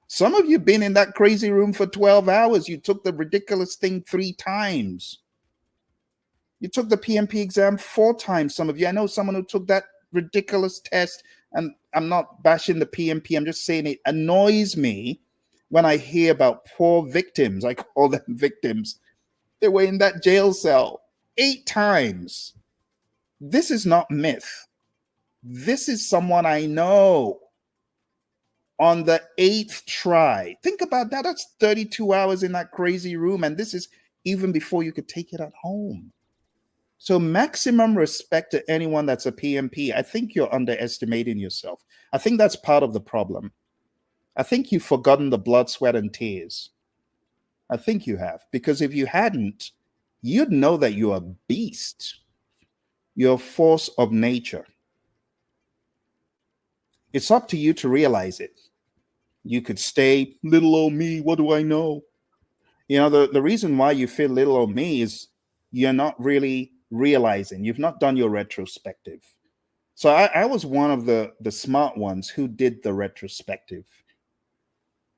Some of you been in that crazy room for 12 hours. You took the ridiculous thing 3 times. You took the PMP exam 4 times. Some of you, I know someone who took that ridiculous test, and I'm not bashing the PMP. I'm just saying it annoys me when I hear about poor victims. I call them victims. They were in that jail cell 8 times. This is not myth. This is someone I know on the 8th try. Think about that. That's 32 hours in that crazy room. And this is even before you could take it at home. So, maximum respect to anyone that's a PMP. I think you're underestimating yourself. I think that's part of the problem. I think you've forgotten the blood, sweat, and tears. I think you have. Because if you hadn't, you'd know that you're a beast. You're a force of nature. It's up to you to realize it. You could stay little old me. What do I know? You know, the reason why you feel little old me is you're not really realizing, you've not done your retrospective. So I was one of the smart ones who did the retrospective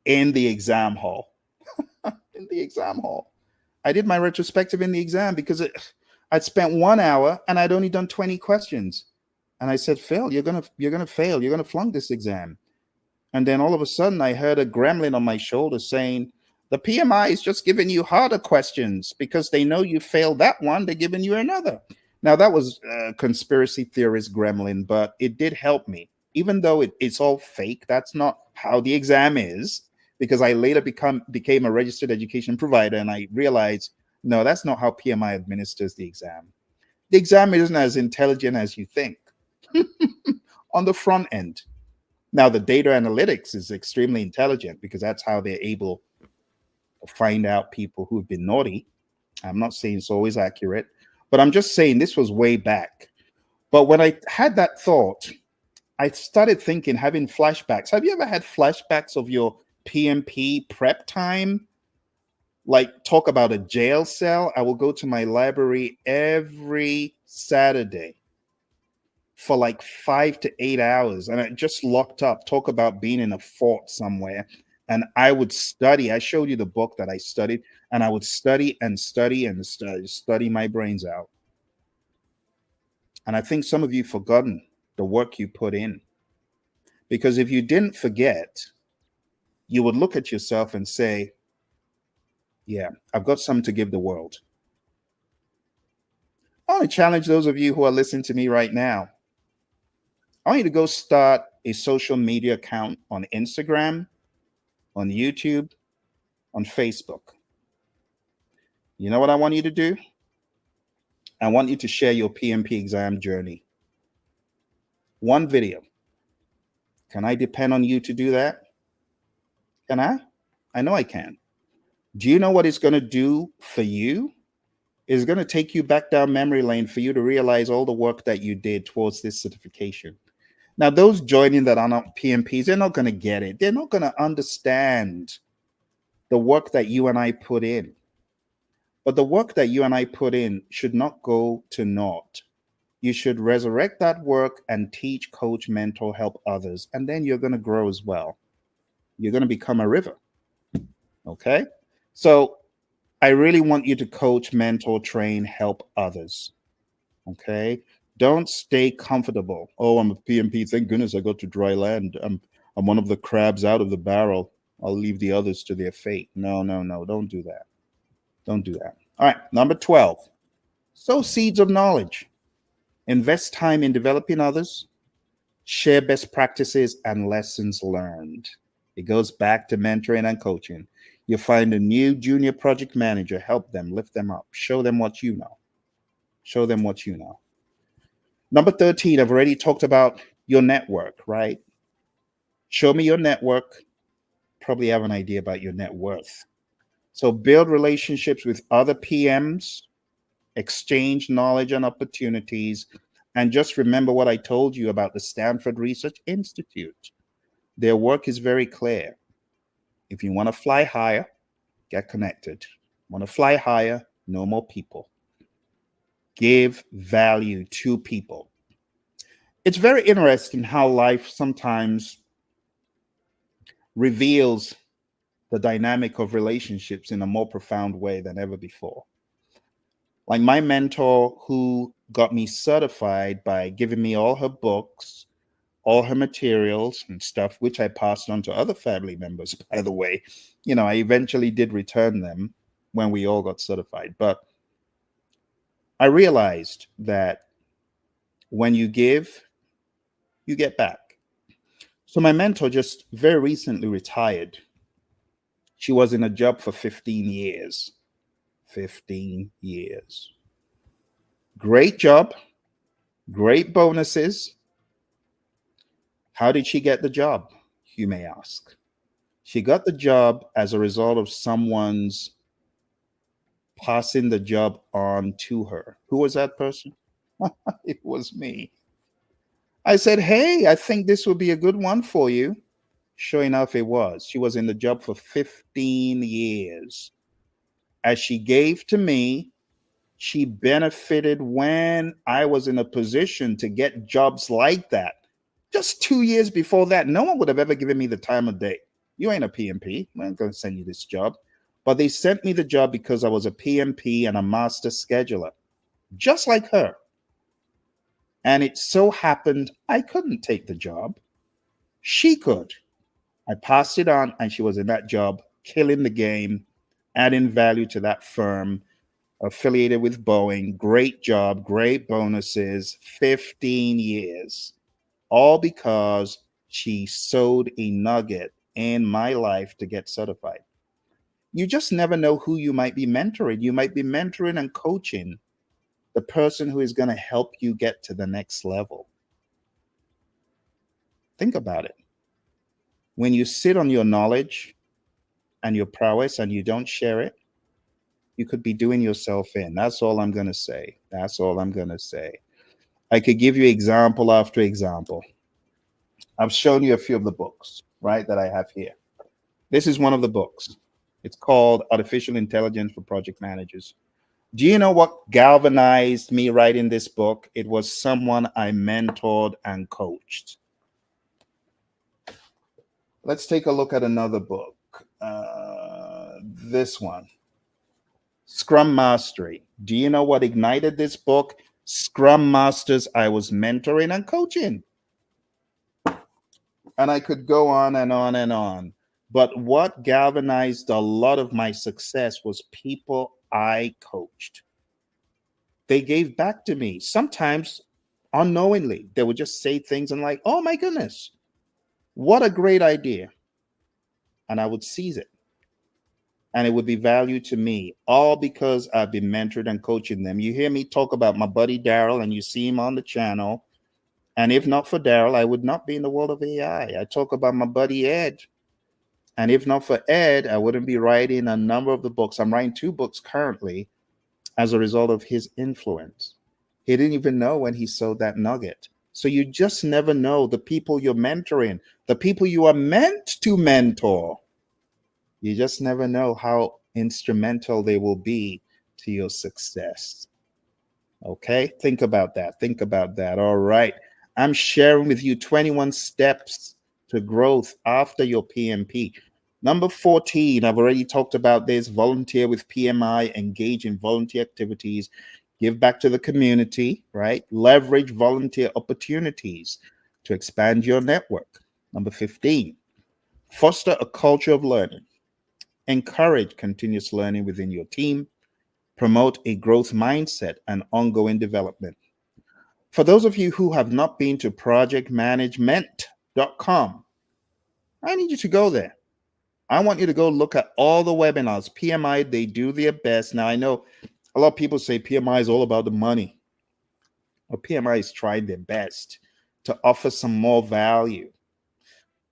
in the exam hall. In the exam hall. I did my retrospective in the exam because I'd spent 1 hour and I'd only done 20 questions. And I said, Phil, you're gonna fail. You're gonna flunk this exam. And then all of a sudden, I heard a gremlin on my shoulder saying, the PMI is just giving you harder questions because they know you failed that one. They're giving you another. Now, that was a conspiracy theorist gremlin, but it did help me. Even though it's all fake, that's not how the exam is, because I later became a registered education provider, and I realized, no, that's not how PMI administers the exam. The exam isn't as intelligent as you think on the front end. Now, the data analytics is extremely intelligent because that's how they're able to find out people who've been naughty. I'm not saying it's always accurate, but I'm just saying this was way back. But when I had that thought, I started thinking, having flashbacks. Have you ever had flashbacks of your PMP prep time? Like, talk about a jail cell. I will go to my library every Saturday for like 5 to 8 hours, and I just locked up. Talk about being in a fort somewhere. And I would study. I showed you the book that I studied, and I would study and study and study my brains out. And I think some of you forgotten the work you put in, because if you didn't forget, you would look at yourself and say, yeah, I've got something to give the world. I want to challenge those of you who are listening to me right now. I want you to go start a social media account on Instagram, on YouTube, on Facebook. You know what I want you to do? I want you to share your PMP exam journey. One video. Can I depend on you to do that? Can I? I know I can. Do you know what it's going to do for you? It's going to take you back down memory lane for you to realize all the work that you did towards this certification. Now, those joining that are not PMPs, they're not going to get it. They're not going to understand the work that you and I put in. But the work that you and I put in should not go to naught. You should resurrect that work and teach, coach, mentor, help others. And then you're going to grow as well. You're going to become a river. Okay? So I really want you to coach, mentor, train, help others. Okay? Don't stay comfortable. Oh, I'm a PMP. Thank goodness I got to dry land. I'm one of the crabs out of the barrel. I'll leave the others to their fate. No. Don't do that. Don't do that. All right. Number 12. Sow seeds of knowledge. Invest time in developing others. Share best practices and lessons learned. It goes back to mentoring and coaching. You find a new junior project manager, help them, lift them up, show them what you know. Show them what you know. Number 13, I've already talked about your network, right? Show me your network. Probably have an idea about your net worth. So build relationships with other PMs, exchange knowledge and opportunities, and just remember what I told you about the Stanford Research Institute. Their work is very clear. If you want to fly higher, get connected. Want to fly higher, know more people. Give value to people. It's very interesting how life sometimes reveals the dynamic of relationships in a more profound way than ever before. Like my mentor, who got me certified by giving me all her books, all her materials and stuff, which I passed on to other family members, by the way. You know, I eventually did return them when we all got certified. But I realized that When you give, you get back. So my mentor just very recently retired. She was in a job for 15 years. 15 years. Great job, great bonuses. How did she get the job? You may ask. She got the job as a result of someone's passing the job on to her. Who was that person? It was me. I said, "Hey, I think this would be a good one for you." Sure enough, it was. She was in the job for 15 years. As she gave to me, she benefited when I was in a position to get jobs like that. Just 2 years before that, no one would have ever given me the time of day. You ain't a PMP. I'm going to send you this job. But they sent me the job because I was a PMP and a master scheduler, just like her. And it so happened I couldn't take the job. She could. I passed it on, and she was in that job, killing the game, adding value to that firm, affiliated with Boeing. Great job, great bonuses, 15 years. All because she sowed a nugget in my life to get certified. You just never know who you might be mentoring. You might be mentoring and coaching the person who is going to help you get to the next level. Think about it. When you sit on your knowledge and your prowess and you don't share it, you could be doing yourself in. That's all I'm going to say. That's all I'm going to say. I could give you example after example. I've shown you a few of the books, right, that I have here. This is one of the books. It's called Artificial Intelligence for Project Managers. Do you know what galvanized me writing this book? It was someone I mentored and coached. Let's take a look at another book. This one, Scrum Mastery. Do you know what ignited this book? Scrum Masters I was mentoring and coaching. And I could go on and on and on. But what galvanized a lot of my success was people I coached. They gave back to me. Sometimes unknowingly, they would just say things and like, "Oh my goodness, what a great idea." And I would seize it. And it would be value to me, all because I've been mentored and coaching them. You hear me talk about my buddy Daryl, and you see him on the channel. And if not for Daryl, I would not be in the world of AI. I talk about my buddy Ed. And if not for Ed, I wouldn't be writing a number of the books. I'm writing 2 books currently as a result of his influence. He didn't even know when he sowed that nugget. So you just never know the people you're mentoring, the people you are meant to mentor. You just never know how instrumental they will be to your success. Okay, think about that. Think about that. All right. I'm sharing with you 21 steps to growth after your PMP. Number 14, I've already talked about this. Volunteer with PMI, engage in volunteer activities, give back to the community, right? Leverage volunteer opportunities to expand your network. Number 15, foster a culture of learning. Encourage continuous learning within your team. Promote a growth mindset and ongoing development. For those of you who have not been to projectmanagement.com, I need you to go there. I want you to go look at all the webinars. PMI, they do their best. Now, I know a lot of people say PMI is all about the money. Well, PMI is trying their best to offer some more value.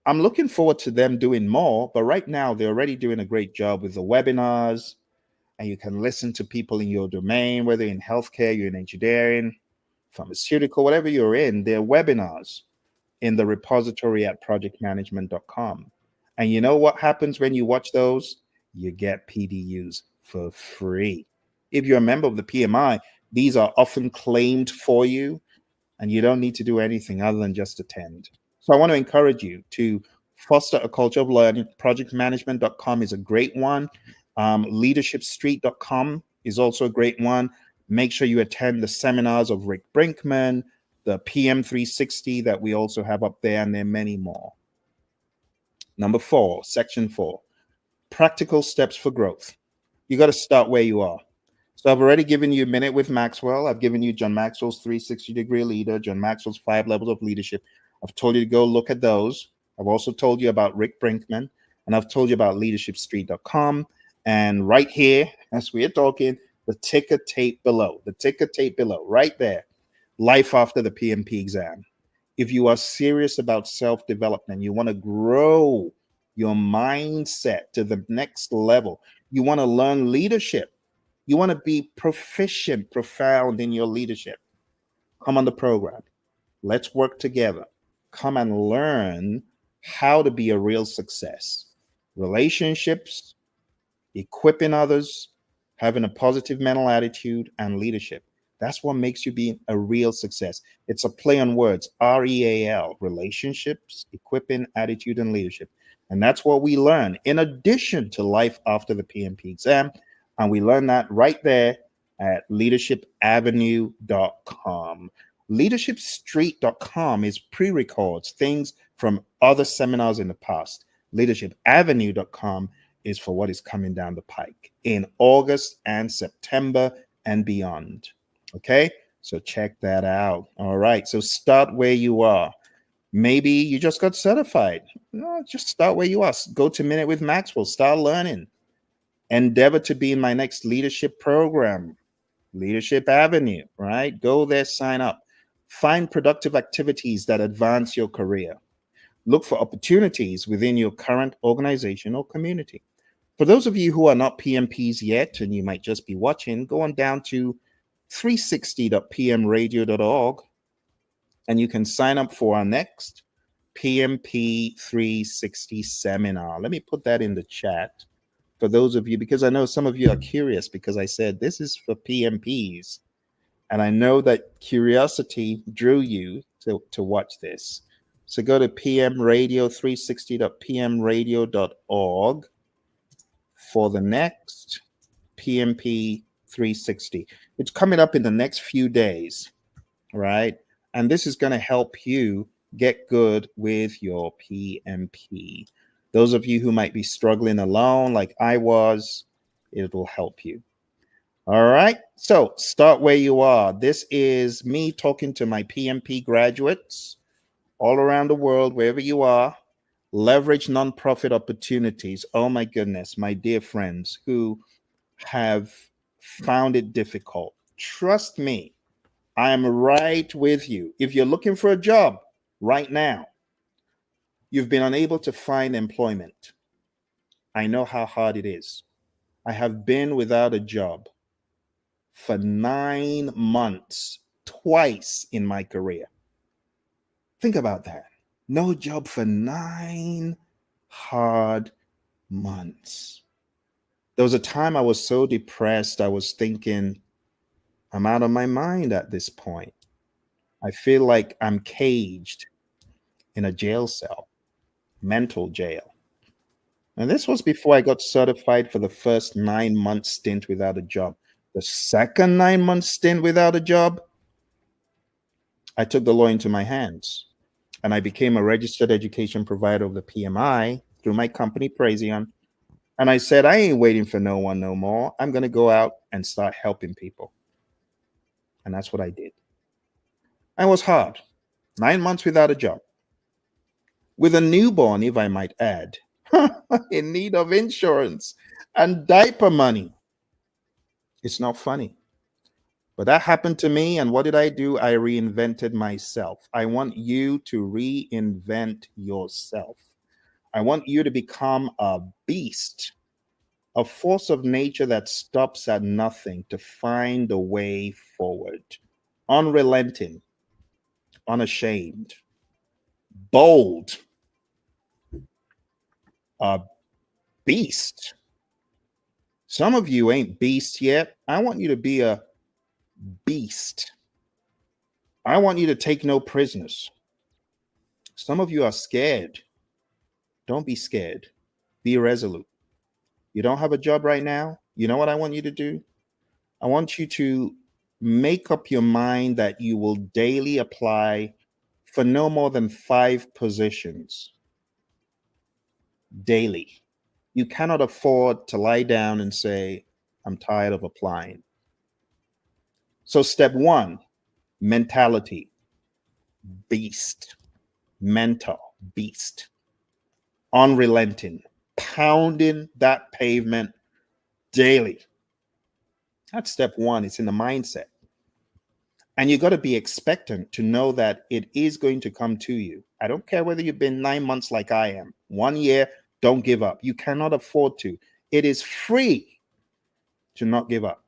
I'm looking forward to them doing more, but right now they're already doing a great job with the webinars, and you can listen to people in your domain, whether in healthcare, you're in engineering, pharmaceutical, whatever you're in, there are webinars in the repository at projectmanagement.com. And you know what happens when you watch those? You get PDUs for free. If you're a member of the PMI, these are often claimed for you, and you don't need to do anything other than just attend. So I want to encourage you to foster a culture of learning. Projectmanagement.com is a great one. Leadershipstreet.com is also a great one. Make sure you attend the seminars of Rick Brinkman, the PM 360 that we also have up there, and there are many more. Number 4, section 4, practical steps for growth. You got to start where you are. So I've already given you a minute with Maxwell. I've given you John Maxwell's 360-degree leader, John Maxwell's 5 levels of leadership. I've told you to go look at those. I've also told you about Rick Brinkman, and I've told you about leadershipstreet.com. And right here, as we're talking, the ticker tape below, right there, life after the PMP exam. If you are serious about self-development, you want to grow your mindset to the next level, you want to learn leadership, you want to be proficient, profound in your leadership, come on the program. Let's work together. Come and learn how to be a real success. Relationships, equipping others, having a positive mental attitude, and leadership. That's what makes you be a real success. It's a play on words, REAL, relationships, equipping, attitude, and leadership. And that's what we learn in addition to life after the PMP exam. And we learn that right there at leadershipavenue.com. Leadershipstreet.com is pre-records, things from other seminars in the past. Leadershipavenue.com is for what is coming down the pike in August and September and beyond. Okay, so check that out. All right, so start where you are. Maybe you just got certified. No, just start where you are. Go to Minute with Maxwell, start learning. Endeavor to be in my next leadership program, Leadership Avenue, right? Go there, sign up. Find productive activities that advance your career. Look for opportunities within your current organization or community. For those of you who are not PMPs yet, and you might just be watching, go on down to 360.pmradio.org, and you can sign up for our next PMP 360 seminar. Let me put that in the chat for those of you, because I know some of you are curious, because I said this is for PMPs. And I know that curiosity drew you to watch this. So go to PMRadio, 360.pmradio.org for the next PMP 360. It's coming up in the next few days, right? And this is going to help you get good with your PMP. Those of you who might be struggling alone like I was, it will help you. All right, so start where you are. This is me talking to my PMP graduates all around the world, wherever you are. Leverage nonprofit opportunities. Oh my goodness, my dear friends who have found it difficult. Trust me, I am right with you. If you're looking for a job right now, you've been unable to find employment. I know how hard it is. I have been without a job for 9 months, twice in my career. Think about that. No job for 9 hard months. There was a time I was so depressed, I was thinking, I'm out of my mind at this point. I feel like I'm caged in a jail cell, mental jail. And this was before I got certified for the first 9-month stint without a job. The second 9-month stint without a job, I took the law into my hands and I became a registered education provider of the PMI through my company, Praizion. And I said, I ain't waiting for no one no more. I'm going to go out and start helping people. And that's what I did. I was hard. 9 months without a job. With a newborn, if I might add, in need of insurance and diaper money. It's not funny. But that happened to me, and what did I do? I reinvented myself. I want you to reinvent yourself. I want you to become a beast, a force of nature that stops at nothing to find a way forward, unrelenting, unashamed, bold, a beast. Some of you ain't beasts yet. I want you to be a beast. I want you to take no prisoners. Some of you are scared. Don't be scared. Be resolute. You don't have a job right now. You know what I want you to do? I want you to make up your mind that you will daily apply for no more than 5 positions daily. You cannot afford to lie down and say, I'm tired of applying. So, step one, mentality, beast, mental, beast, unrelenting, pounding that pavement daily. That's step one. It's in the mindset. And you got to be expectant to know that it is going to come to you. I don't care whether you've been 9 months like I am, 1 year, don't give up. You cannot afford to. It is free to not give up.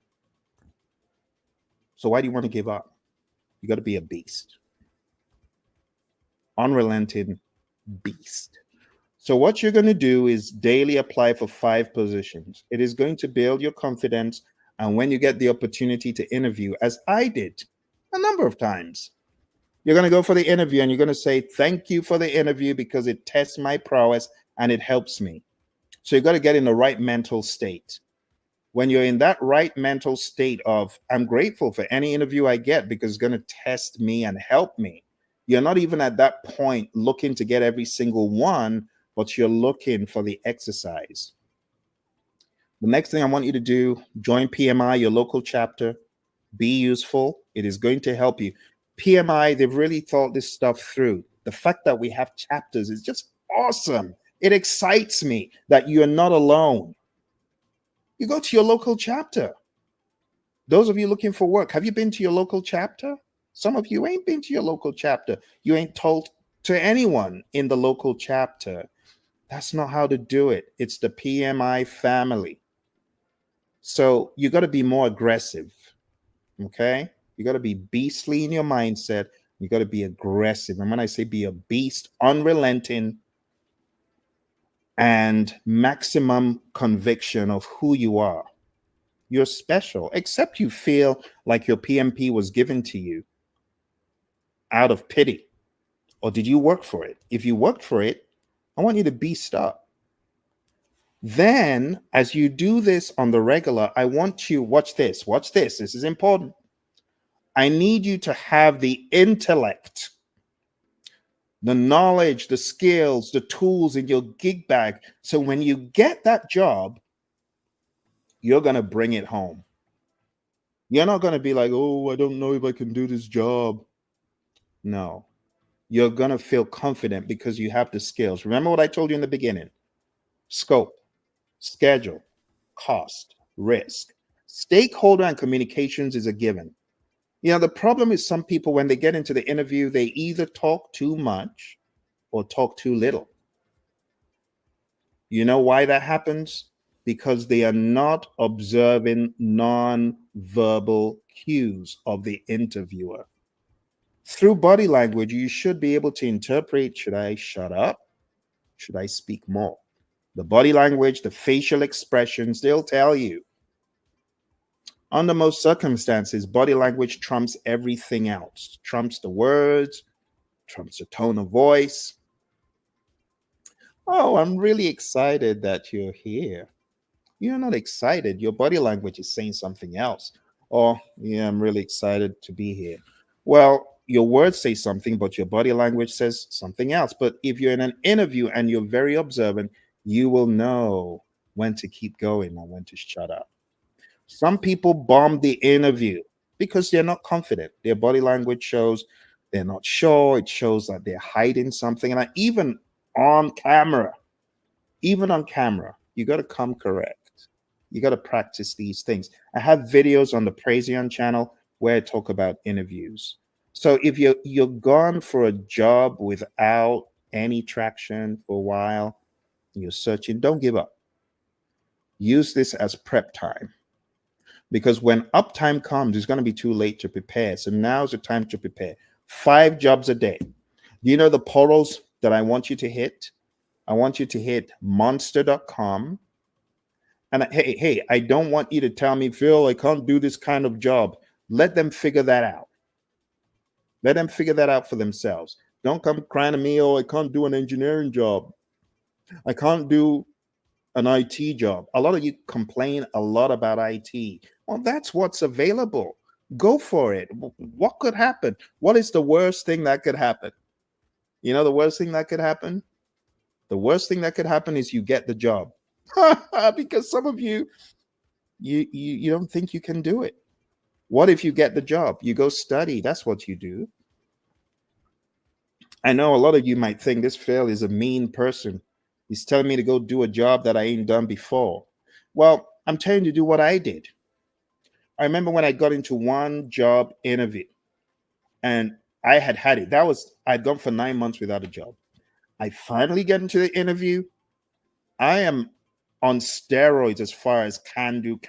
So why do you want to give up? You got to be a beast. Unrelenting beast. So what you're going to do is daily apply for 5 positions. It is going to build your confidence. And when you get the opportunity to interview, as I did a number of times, you're going to go for the interview and you're going to say, thank you for the interview because it tests my prowess and it helps me. So you got to get in the right mental state. When you're in that right mental state of, I'm grateful for any interview I get because it's going to test me and help me. You're not even at that point looking to get every single one, but you're looking for the exercise. The next thing I want you to do, join PMI, your local chapter. Be useful. It is going to help you. PMI, they've really thought this stuff through. The fact that we have chapters is just awesome. It excites me that you're not alone. You go to your local chapter. Those of you looking for work, have you been to your local chapter? Some of you ain't been to your local chapter. You ain't told to anyone in the local chapter. That's not how to do it. It's the PMI family. So you got to be more aggressive. Okay? You got to be beastly in your mindset. You got to be aggressive. And when I say be a beast, unrelenting and maximum conviction of who you are. You're special, except you feel like your PMP was given to you out of pity. Or did you work for it? If you worked for it, I want you to beast up. Then, as you do this on the regular, I want you, watch this, this is important. I need you to have the intellect, the knowledge, the skills, the tools in your gig bag. So when you get that job, you're going to bring it home. You're not going to be like, oh, I don't know if I can do this job. No, you're going to feel confident because you have the skills. Remember what I told you in the beginning? Scope, schedule, cost, risk. Stakeholder and communications is a given. You know, the problem is some people, when they get into the interview, they either talk too much or talk too little. You know why that happens? Because they are not observing non-verbal cues of the interviewer. Through body language, you should be able to interpret, should I shut up? Should I speak more? The body language, the facial expressions, they'll tell you. Under most circumstances, body language trumps everything else. Trumps the words, trumps the tone of voice. Oh, I'm really excited that you're here. You're not excited. Your body language is saying something else. Or, yeah, I'm really excited to be here. Well, your words say something, but your body language says something else. But if you're in an interview and you're very observant, you will know when to keep going and when to shut up. Some people bomb the interview because they're not confident. Their body language shows they're not sure. It shows that they're hiding something. And even on camera, you got to come correct. You got to practice these things. I have videos on the Praision channel where I talk about interviews. So if you're gone for a job without any traction for a while, you're searching, don't give up. Use this as prep time. Because when uptime comes, it's going to be too late to prepare. So now's the time to prepare. 5 jobs a day. Do you know the portals that I want you to hit? I want you to hit monster.com. And hey, I don't want you to tell me, Phil, I can't do this kind of job. Let them figure that out. Let them figure that out for themselves. Don't come crying to me, oh, I can't do an engineering job. I can't do an IT job. A lot of you complain a lot about IT. Well, that's what's available. Go for it. What could happen? What is the worst thing that could happen? You know, the worst thing that could happen? The worst thing that could happen is you get the job. Because some of you don't think you can do it. What if you get the job? You go study. That's what you do. I know a lot of you might think this Phil is a mean person. He's telling me to go do a job that I ain't done before. Well, I'm telling you to do what I did. I remember when I got into one job interview and I had it. I'd gone for 9 months without a job. I finally get into the interview. I am on steroids as far as can do.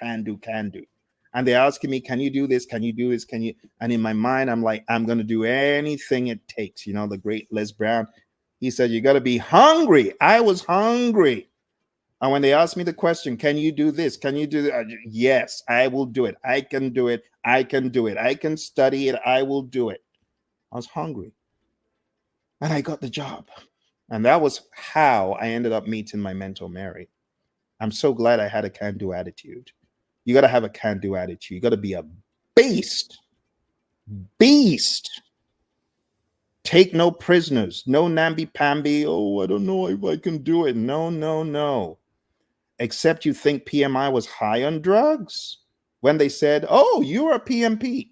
And they're asking me, can you do this? Can you do this? Can you? And in my mind, I'm like, I'm going to do anything it takes. You know, the great Les Brown, he said, you got to be hungry. I was hungry. And when they asked me the question, can you do this? Can you do that? Yes, I will do it. I can do it. I can do it. I can study it. I will do it. I was hungry. And I got the job. And that was how I ended up meeting my mentor, Mary. I'm so glad I had a can-do attitude. You got to have a can-do attitude. You got to be a beast. Take no prisoners. No namby-pamby. Oh, I don't know if I can do it. No. Except you think PMI was high on drugs when they said, oh, you're a PMP.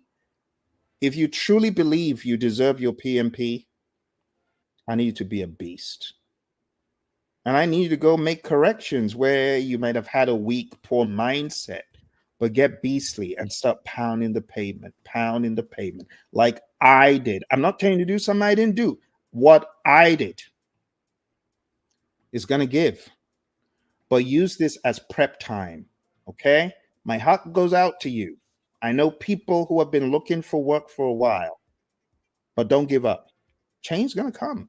If you truly believe you deserve your PMP, I need you to be a beast. And I need you to go make corrections where you might have had a weak, poor mindset, but get beastly and start pounding the pavement, like I did. I'm not telling you to do something I didn't do. What I did is going to give, but use this as prep time. Okay. My heart goes out to you. I know people who have been looking for work for a while, but don't give up. Change is going to come,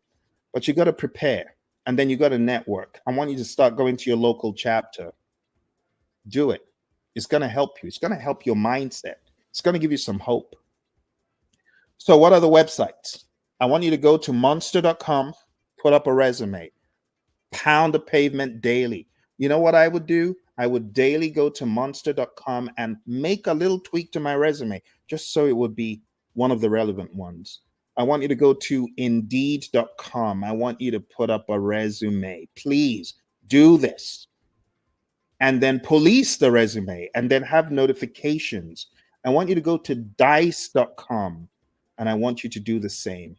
but you got to prepare. And then you got to network. I want you to start going to your local chapter. Do it. It's going to help you. It's going to help your mindset. It's going to give you some hope. So what are the websites? I want you to go to monster.com, put up a resume, pound the pavement daily. You know what I would do? I would daily go to monster.com and make a little tweak to my resume just so it would be one of the relevant ones. I want you to go to indeed.com. I want you to put up a resume. Please do this. And then police the resume and then have notifications. I want you to go to dice.com and I want you to do the same.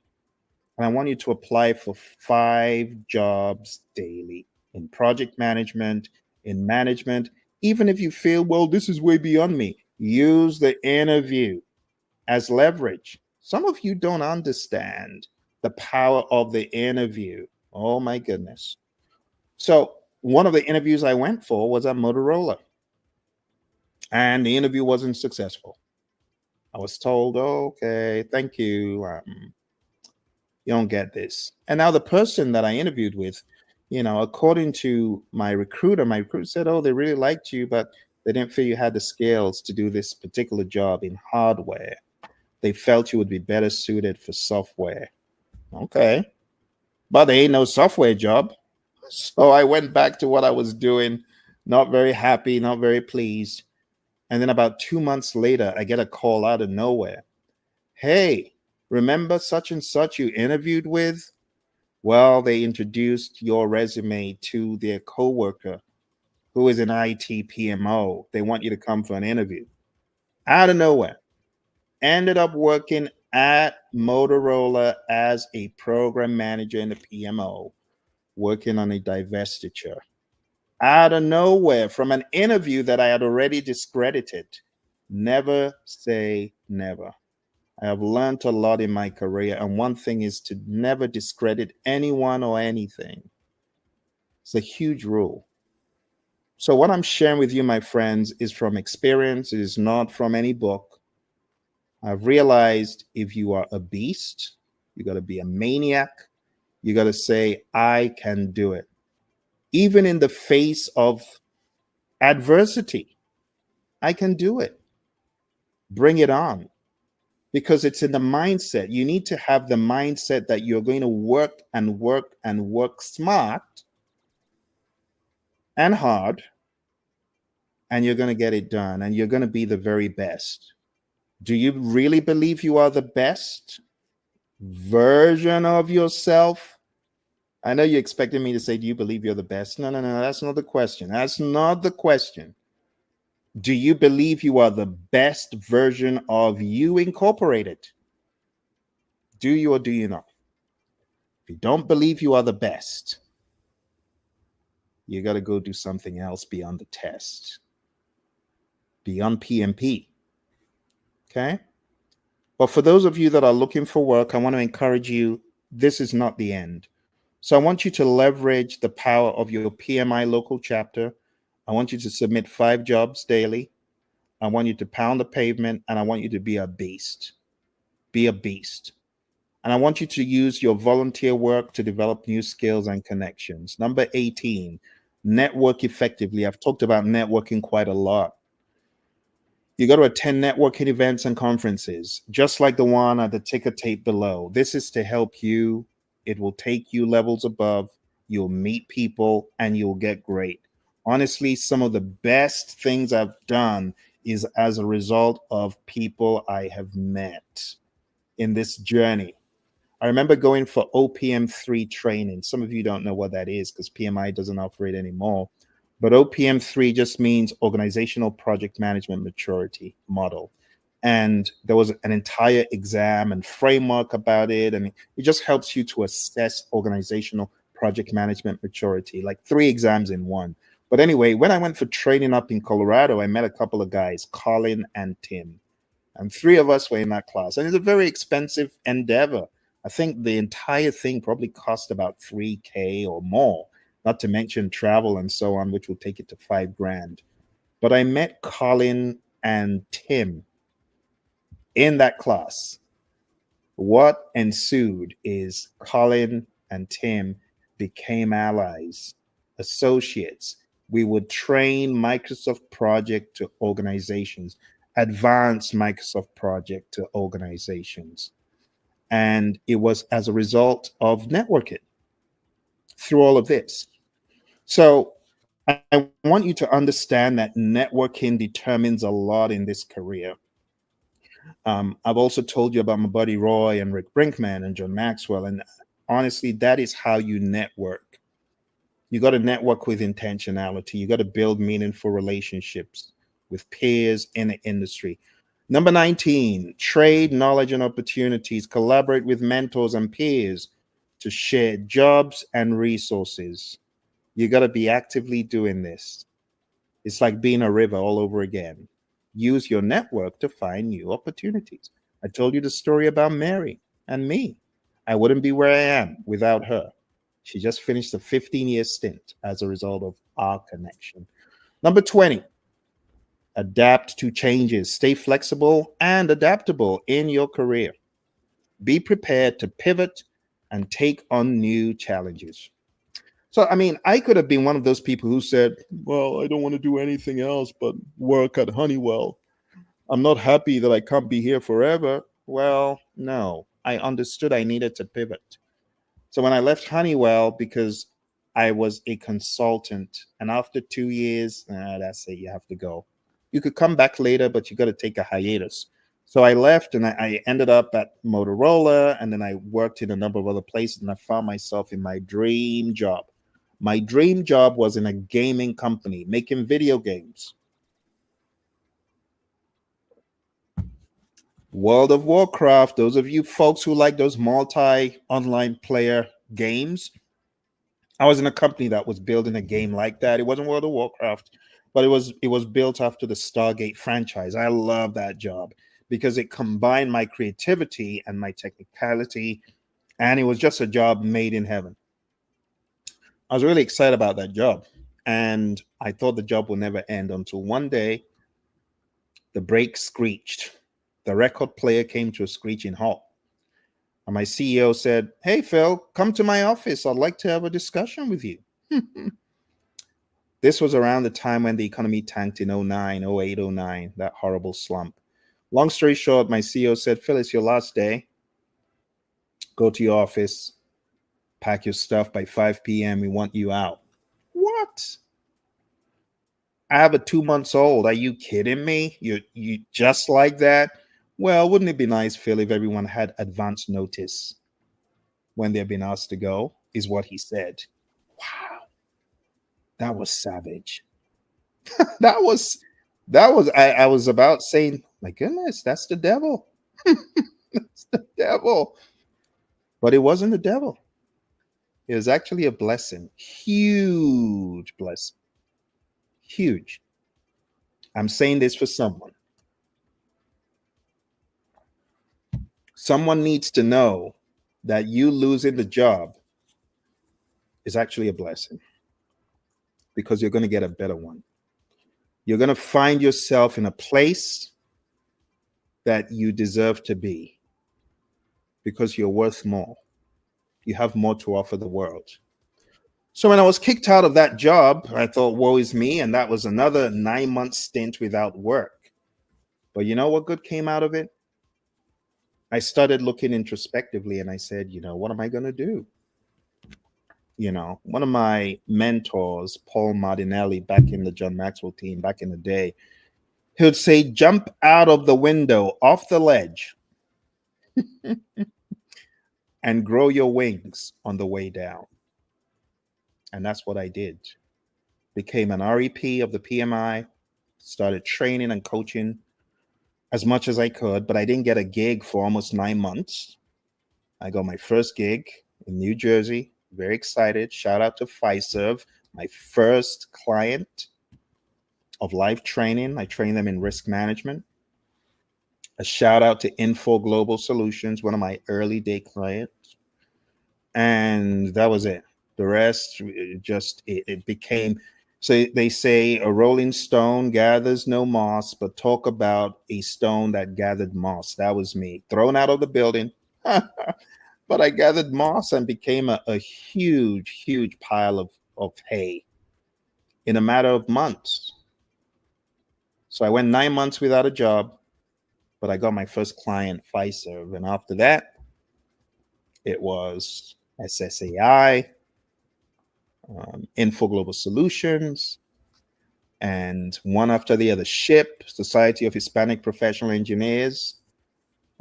And I want you to apply for 5 jobs daily in project management, in management. Even if you feel, well, this is way beyond me, use the interview as leverage. Some of you don't understand the power of the interview. Oh my goodness. So one of the interviews I went for was at Motorola, and the interview wasn't successful. I was told, oh, okay, thank you. You don't get this. And now the person that I interviewed with, you know, according to my recruiter said, oh, they really liked you, but they didn't feel you had the skills to do this particular job in hardware. They felt you would be better suited for software. Okay. But there ain't no software job. So I went back to what I was doing, not very happy, not very pleased. And then about 2 months later, I get a call out of nowhere. Hey, remember such and such you interviewed with? Well, they introduced your resume to their coworker who is an IT PMO. They want you to come for an interview. Out of nowhere. Ended up working at Motorola as a program manager in the PMO, working on a divestiture. Out of nowhere, from an interview that I had already discredited. Never say never. I have learned a lot in my career, and one thing is to never discredit anyone or anything. It's a huge rule. So what I'm sharing with you, my friends, is from experience. It is not from any book. I've realized if you are a beast, you got to be a maniac. You got to say, I can do it. Even in the face of adversity, I can do it. Bring it on. Because it's in the mindset. You need to have the mindset that you're going to work and work and work smart and hard, and you're going to get it done, and you're going to be the very best. Do you really believe you are the best version of yourself? I know you expected me to say, do you believe you're the best? No, that's not the question. That's not the question. Do you believe you are the best version of you incorporated? Do you or do you not? If you don't believe you are the best, you got to go do something else beyond the test, beyond PMP. Okay. But for those of you that are looking for work, I want to encourage you, this is not the end. So I want you to leverage the power of your PMI local chapter. I want you to submit 5 jobs daily. I want you to pound the pavement, and I want you to be a beast. Be a beast. And I want you to use your volunteer work to develop new skills and connections. Number 18, network effectively. I've talked about networking quite a lot. You got to attend networking events and conferences, just like the one at the ticker tape below. This is to help you. It will take you levels above. You'll meet people and you'll get great. Honestly, some of the best things I've done is as a result of people I have met in this journey. I remember going for OPM3 training. Some of you don't know what that is because PMI doesn't offer it anymore. But OPM3 just means Organizational Project Management Maturity Model. And there was an entire exam and framework about it. And it just helps you to assess organizational project management maturity, like 3 exams in one. But anyway, when I went for training up in Colorado, I met a couple of guys, Colin and Tim. And 3 of us were in that class. And it's a very expensive endeavor. I think the entire thing probably cost about $3,000 or more, not to mention travel and so on, which will take it to $5,000. But I met Colin and Tim in that class. What ensued is Colin and Tim became allies, associates. We would train Microsoft Project to organizations, advance Microsoft Project to organizations. And it was as a result of networking through all of this. So I want you to understand that networking determines a lot in this career. I've also told you about my buddy Roy and Rick Brinkman and John Maxwell. And honestly, that is how you network. You got to network with intentionality. You got to build meaningful relationships with peers in the industry. Number 19, trade knowledge and opportunities. Collaborate with mentors and peers to share jobs and resources. You got to be actively doing this. It's like being a river all over again. Use your network to find new opportunities. I told you the story about Mary and me. I wouldn't be where I am without her. She just finished a 15-year stint as a result of our connection. Number 20, adapt to changes. Stay flexible and adaptable in your career. Be prepared to pivot and take on new challenges. So, I mean, I could have been one of those people who said, well, I don't want to do anything else but work at Honeywell. I'm not happy that I can't be here forever. Well, no, I understood I needed to pivot. So when I left Honeywell, because I was a consultant, and after 2 years, that's it, you have to go. You could come back later, but you got to take a hiatus. So I left and I ended up at Motorola, and then I worked in a number of other places, and I found myself in my dream job. My dream job was in a gaming company making video games. World of Warcraft, those of you folks who like those multi-online player games, I was in a company that was building a game like that. It wasn't World of Warcraft, but it was built after the Stargate franchise. I love that job because it combined my creativity and my technicality, and it was just a job made in heaven. I was really excited about that job, and I thought the job would never end until one day the brake screeched. The record player came to a screeching halt. And my CEO said, "Hey, Phil, come to my office. I'd like to have a discussion with you." This was around the time when the economy tanked in 09, 08, 09, that horrible slump. Long story short, my CEO said, "Phil, it's your last day. Go to your office, pack your stuff by 5 p.m. We want you out." What? I have a 2 months old. Are you kidding me? You just like that? Well, wouldn't it be nice, Phil, if everyone had advance notice when they're being asked to go? Is what he said. Wow, that was savage. that was That was I was about saying, my goodness, that's the devil. It's the devil. But it wasn't the devil. It was actually a blessing. Huge blessing. Huge. I'm saying this for someone. Someone needs to know that you losing the job is actually a blessing because you're going to get a better one. You're going to find yourself in a place that you deserve to be because you're worth more. You have more to offer the world. So when I was kicked out of that job, I thought, woe is me. And that was another 9 month stint without work. But you know what good came out of it? I started looking introspectively and I said, what am I going to do? One of my mentors, Paul Martinelli, back in the John Maxwell team, back in the day, he would say, jump out of the window, off the ledge, and grow your wings on the way down. And that's what I did. Became an REP of the PMI, started training and coaching as much as I could, but I didn't get a gig for almost 9 months. I got my first gig in New Jersey. Very excited. Shout out to Fiserv, my first client of life training. I train them in risk management. A shout out to Info Global Solutions, one of my early day clients. And that was it. The rest, it became, so they say a rolling stone gathers no moss, but talk about a stone that gathered moss. That was me, thrown out of the building. But I gathered moss and became a huge, huge pile of hay in a matter of months. So I went 9 months without a job, but I got my first client, Fiserv. And after that, it was SSAI, Info Global Solutions, and one after the other, SHIP, Society of Hispanic Professional Engineers,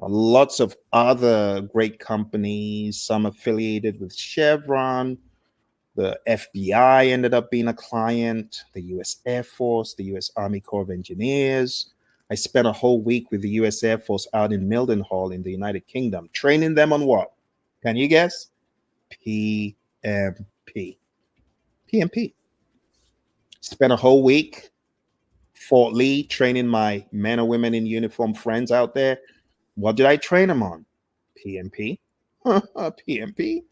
lots of other great companies, some affiliated with Chevron. The FBI ended up being a client, the US Air Force, the US Army Corps of Engineers. I spent a whole week with the US Air Force out in Mildenhall in the United Kingdom, training them on what? Can you guess? PMP. PMP. Spent a whole week, Fort Lee, training my men and women in uniform friends out there. What did I train them on? PMP. PMP.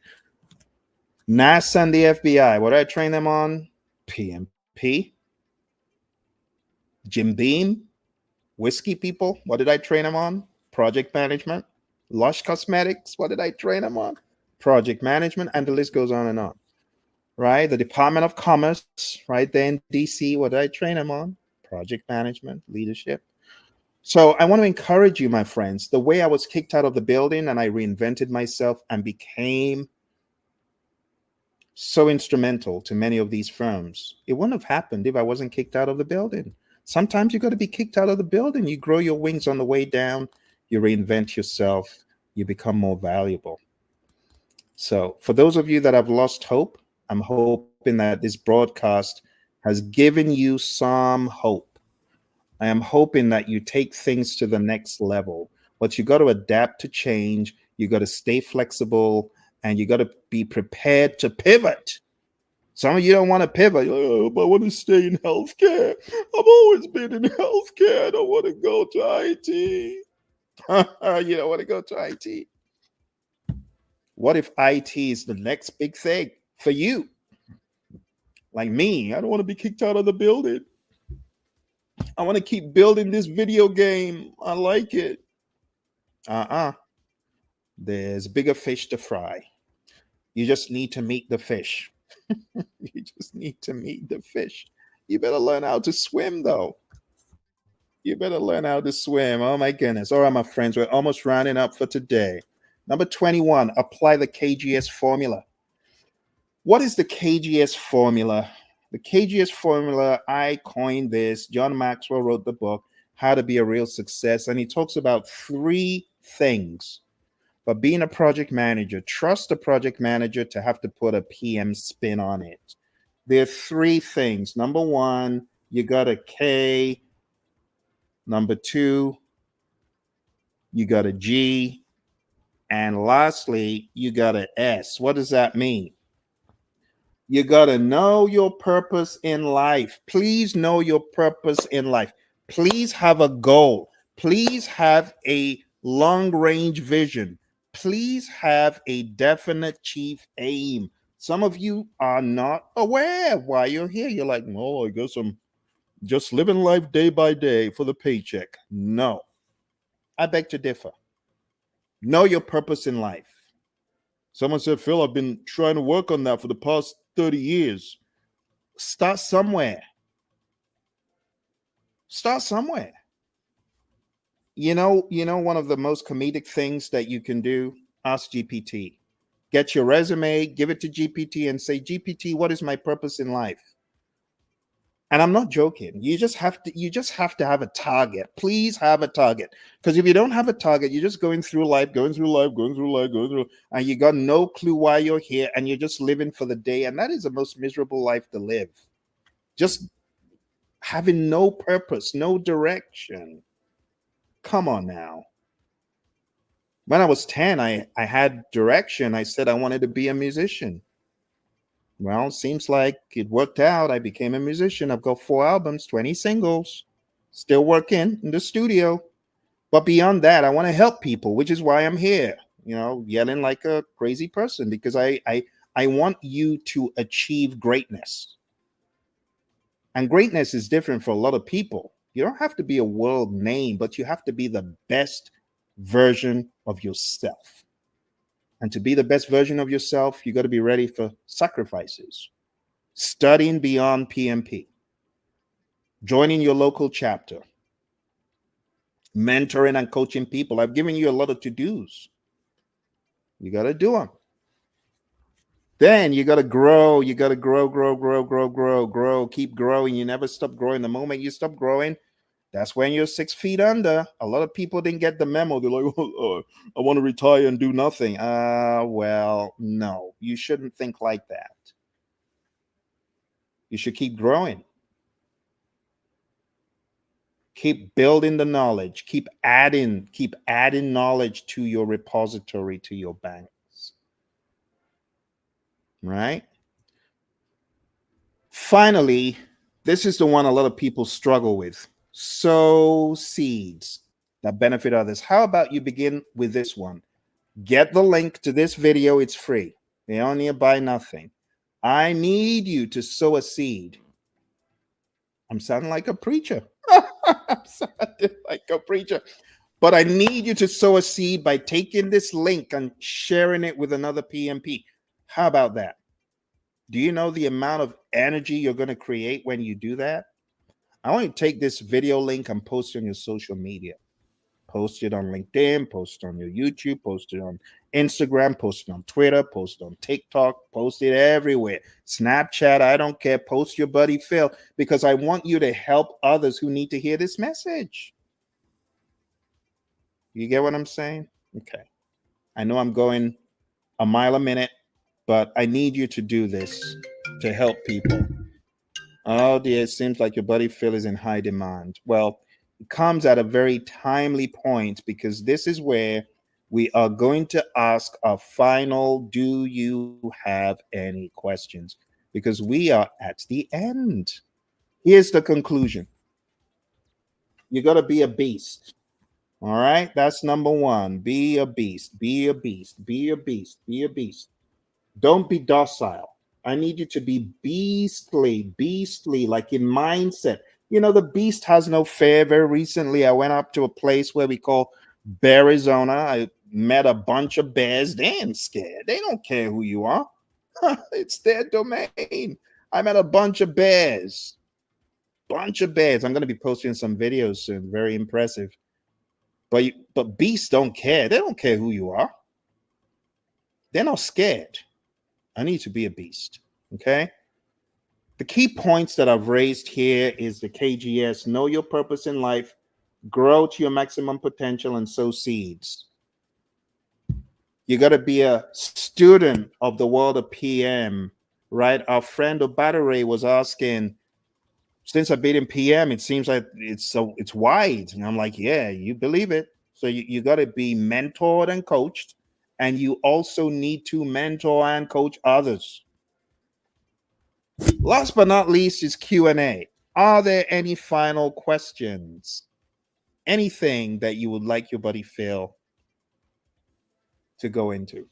NASA and the FBI. What did I train them on? PMP. Jim Beam. Whiskey people. What did I train them on? Project management. Lush Cosmetics. What did I train them on? Project management. And the list goes on and on. Right? The Department of Commerce, right there in DC. What did I train them on? Project management, leadership. So I want to encourage you, my friends. The way I was kicked out of the building and I reinvented myself and became so instrumental to many of these firms. It wouldn't have happened if I wasn't kicked out of the building. Sometimes you got to be kicked out of the building. You grow your wings on the way down. You reinvent yourself. You become more valuable. So for those of you that have lost hope, I'm hoping that this broadcast has given you some hope. I am hoping that you take things to the next level. But you got to adapt to change. You got to stay flexible, and you got to be prepared to pivot. Some of you don't want to pivot. Oh, but I want to stay in healthcare. I've always been in healthcare. I don't want to go to IT. You don't want to go to IT. What if IT is the next big thing for you? Like me, I don't want to be kicked out of the building. I want to keep building this video game. I like it. There's bigger fish to fry. You just need to meet the fish. You just need to meet the fish. You better learn how to swim, though. You better learn how to swim. Oh, my goodness. All right, my friends, we're almost rounding up for today. Number 21, apply the KGS formula. What is the KGS formula? The KGS formula, I coined this. John Maxwell wrote the book, How to Be a Real Success, and he talks about 3 things. But being a project manager, trust the project manager to have to put a PM spin on it. There are 3 things. Number 1, you got to K Number 2, you got a G. And lastly, you got an S. What does that mean? You got to know your purpose in life. Please know your purpose in life. Please have a goal. Please have a long range vision. Please have a definite chief aim. Some of you are not aware of why you're here. You're like, well, I guess I'm just living life day by day for the paycheck. No, I beg to differ. Know your purpose in life. Someone said, Phil, I've been trying to work on that for the past 30 years. Start somewhere. Start somewhere. One of the most comedic things that you can do, ask GPT. Get your resume, give it to GPT and say, GPT, what is my purpose in life? And I'm not joking. You just have to have a target. Please have a target. Because if you don't have a target, you're just going through life, and you got no clue why you're here, and you're just living for the day. And that is the most miserable life to live. Just having no purpose, no direction. Come on now. When I was 10, I had direction. I said I wanted to be a musician. Well, seems like it worked out. I became a musician. I've got 4 albums, 20 singles, still working in the studio. But beyond that, I want to help people, which is why I'm here, yelling like a crazy person, because I want you to achieve greatness. And greatness is different for a lot of people. You don't have to be a world name, but you have to be the best version of yourself. And to be the best version of yourself, you got to be ready for sacrifices. Studying Beyond PMP, joining your local chapter, mentoring and coaching people. I've given you a lot of to-dos. You got to do them. Then you got to grow. You got to grow, keep growing. You never stop growing. The moment you stop growing, that's when you're 6 feet under. A lot of people didn't get the memo. They're like, I want to retire and do nothing. Well, no, you shouldn't think like that. You should keep growing. Keep building the knowledge. Keep adding knowledge to your repository, to your banks. Right? Finally, this is the one a lot of people struggle with. Sow seeds that benefit others. How about you begin with this one? Get the link to this video. It's free. They only buy nothing. I need you to sow a seed. I'm sounding like a preacher. I'm sounding like a preacher. But I need you to sow a seed by taking this link and sharing it with another PMP. How about that? Do you know the amount of energy you're going to create when you do that? I want you to take this video link and post it on your social media. Post it on LinkedIn, post it on your YouTube, post it on Instagram, post it on Twitter, post it on TikTok, post it everywhere. Snapchat, I don't care. Post your buddy Phil, because I want you to help others who need to hear this message. You get what I'm saying? Okay. I know I'm going a mile a minute, but I need you to do this to help people. Oh dear, it seems like your buddy Phil is in high demand. Well, it comes at a very timely point, because this is where we are going to ask our final, do you have any questions? Because we are at the end. Here's the conclusion. You got to be a beast. All right, that's number 1. Be a beast, be a beast, be a beast, be a beast. Don't be docile. I need you to be beastly, like in mindset. The beast has no fear. Very recently, I went up to a place where we call Bearizona. I met a bunch of bears. They ain't scared. They don't care who you are. It's their domain. I met a bunch of bears. I'm going to be posting some videos soon. Very impressive. But beasts don't care. They don't care who you are. They're not scared. I need to be a beast. Okay. The key points that I've raised here is the KGS: know your purpose in life, grow to your maximum potential, and sow seeds. You got to be a student of the world of PM, right? Our friend Obadere was asking, since I've been in PM, it seems like it's wide. And I'm like, yeah, you believe it. So you got to be mentored and coached, and you also need to mentor and coach others. Last but not least is Q&A. Are there any final questions? Anything that you would like your buddy Phil to go into?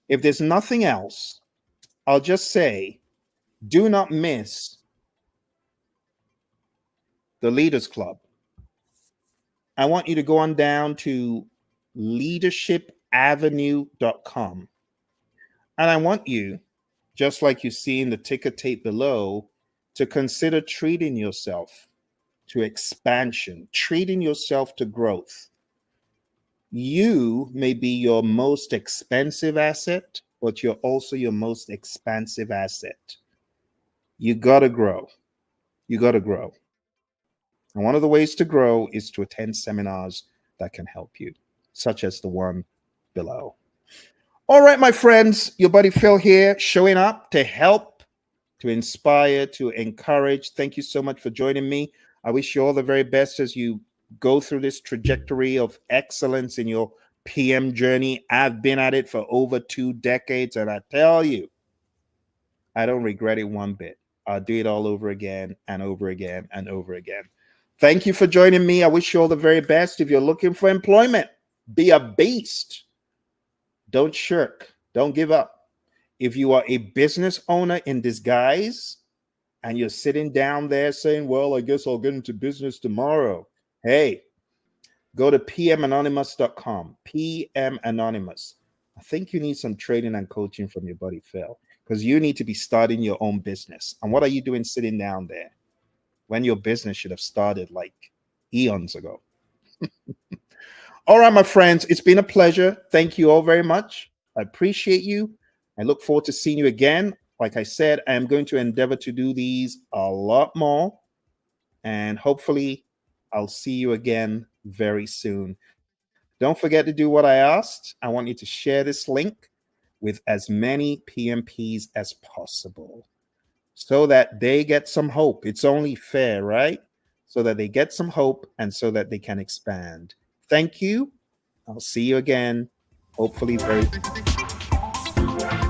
If there's nothing else, I'll just say, do not miss the Leaders Club. I want you to go on down to leadershipavenue.com. And I want you, just like you see in the ticker tape below, to consider treating yourself to expansion, treating yourself to growth. You may be your most expensive asset, but you're also your most expansive asset. You got to grow. You got to grow. And one of the ways to grow is to attend seminars that can help you, such as the one below. All right, my friends, your buddy Phil here, showing up to help, to inspire, to encourage. Thank you so much for joining me. I wish you all the very best as you go through this trajectory of excellence in your PM journey. I've been at it for over 2 decades, and I tell you, I don't regret it one bit. I'll do it all over again and over again and over again. Thank you for joining me. I wish you all the very best. If you're looking for employment, be a beast. Don't shirk. Don't give up. If you are a business owner in disguise and you're sitting down there saying, well, I guess I'll get into business tomorrow. Hey, go to pmanonymous.com. PM Anonymous. I think you need some training and coaching from your buddy Phil, because you need to be starting your own business. And what are you doing sitting down there when your business should have started like eons ago? All right, my friends, it's been a pleasure. Thank you all very much. I appreciate you. I look forward to seeing you again. Like I said, I am going to endeavor to do these a lot more, and hopefully I'll see you again very soon. Don't forget to do what I asked. I want you to share this link with as many PMPs as possible so that they get some hope. It's only fair, right? So that they get some hope and so that they can expand. Thank you. I'll see you again, hopefully very soon.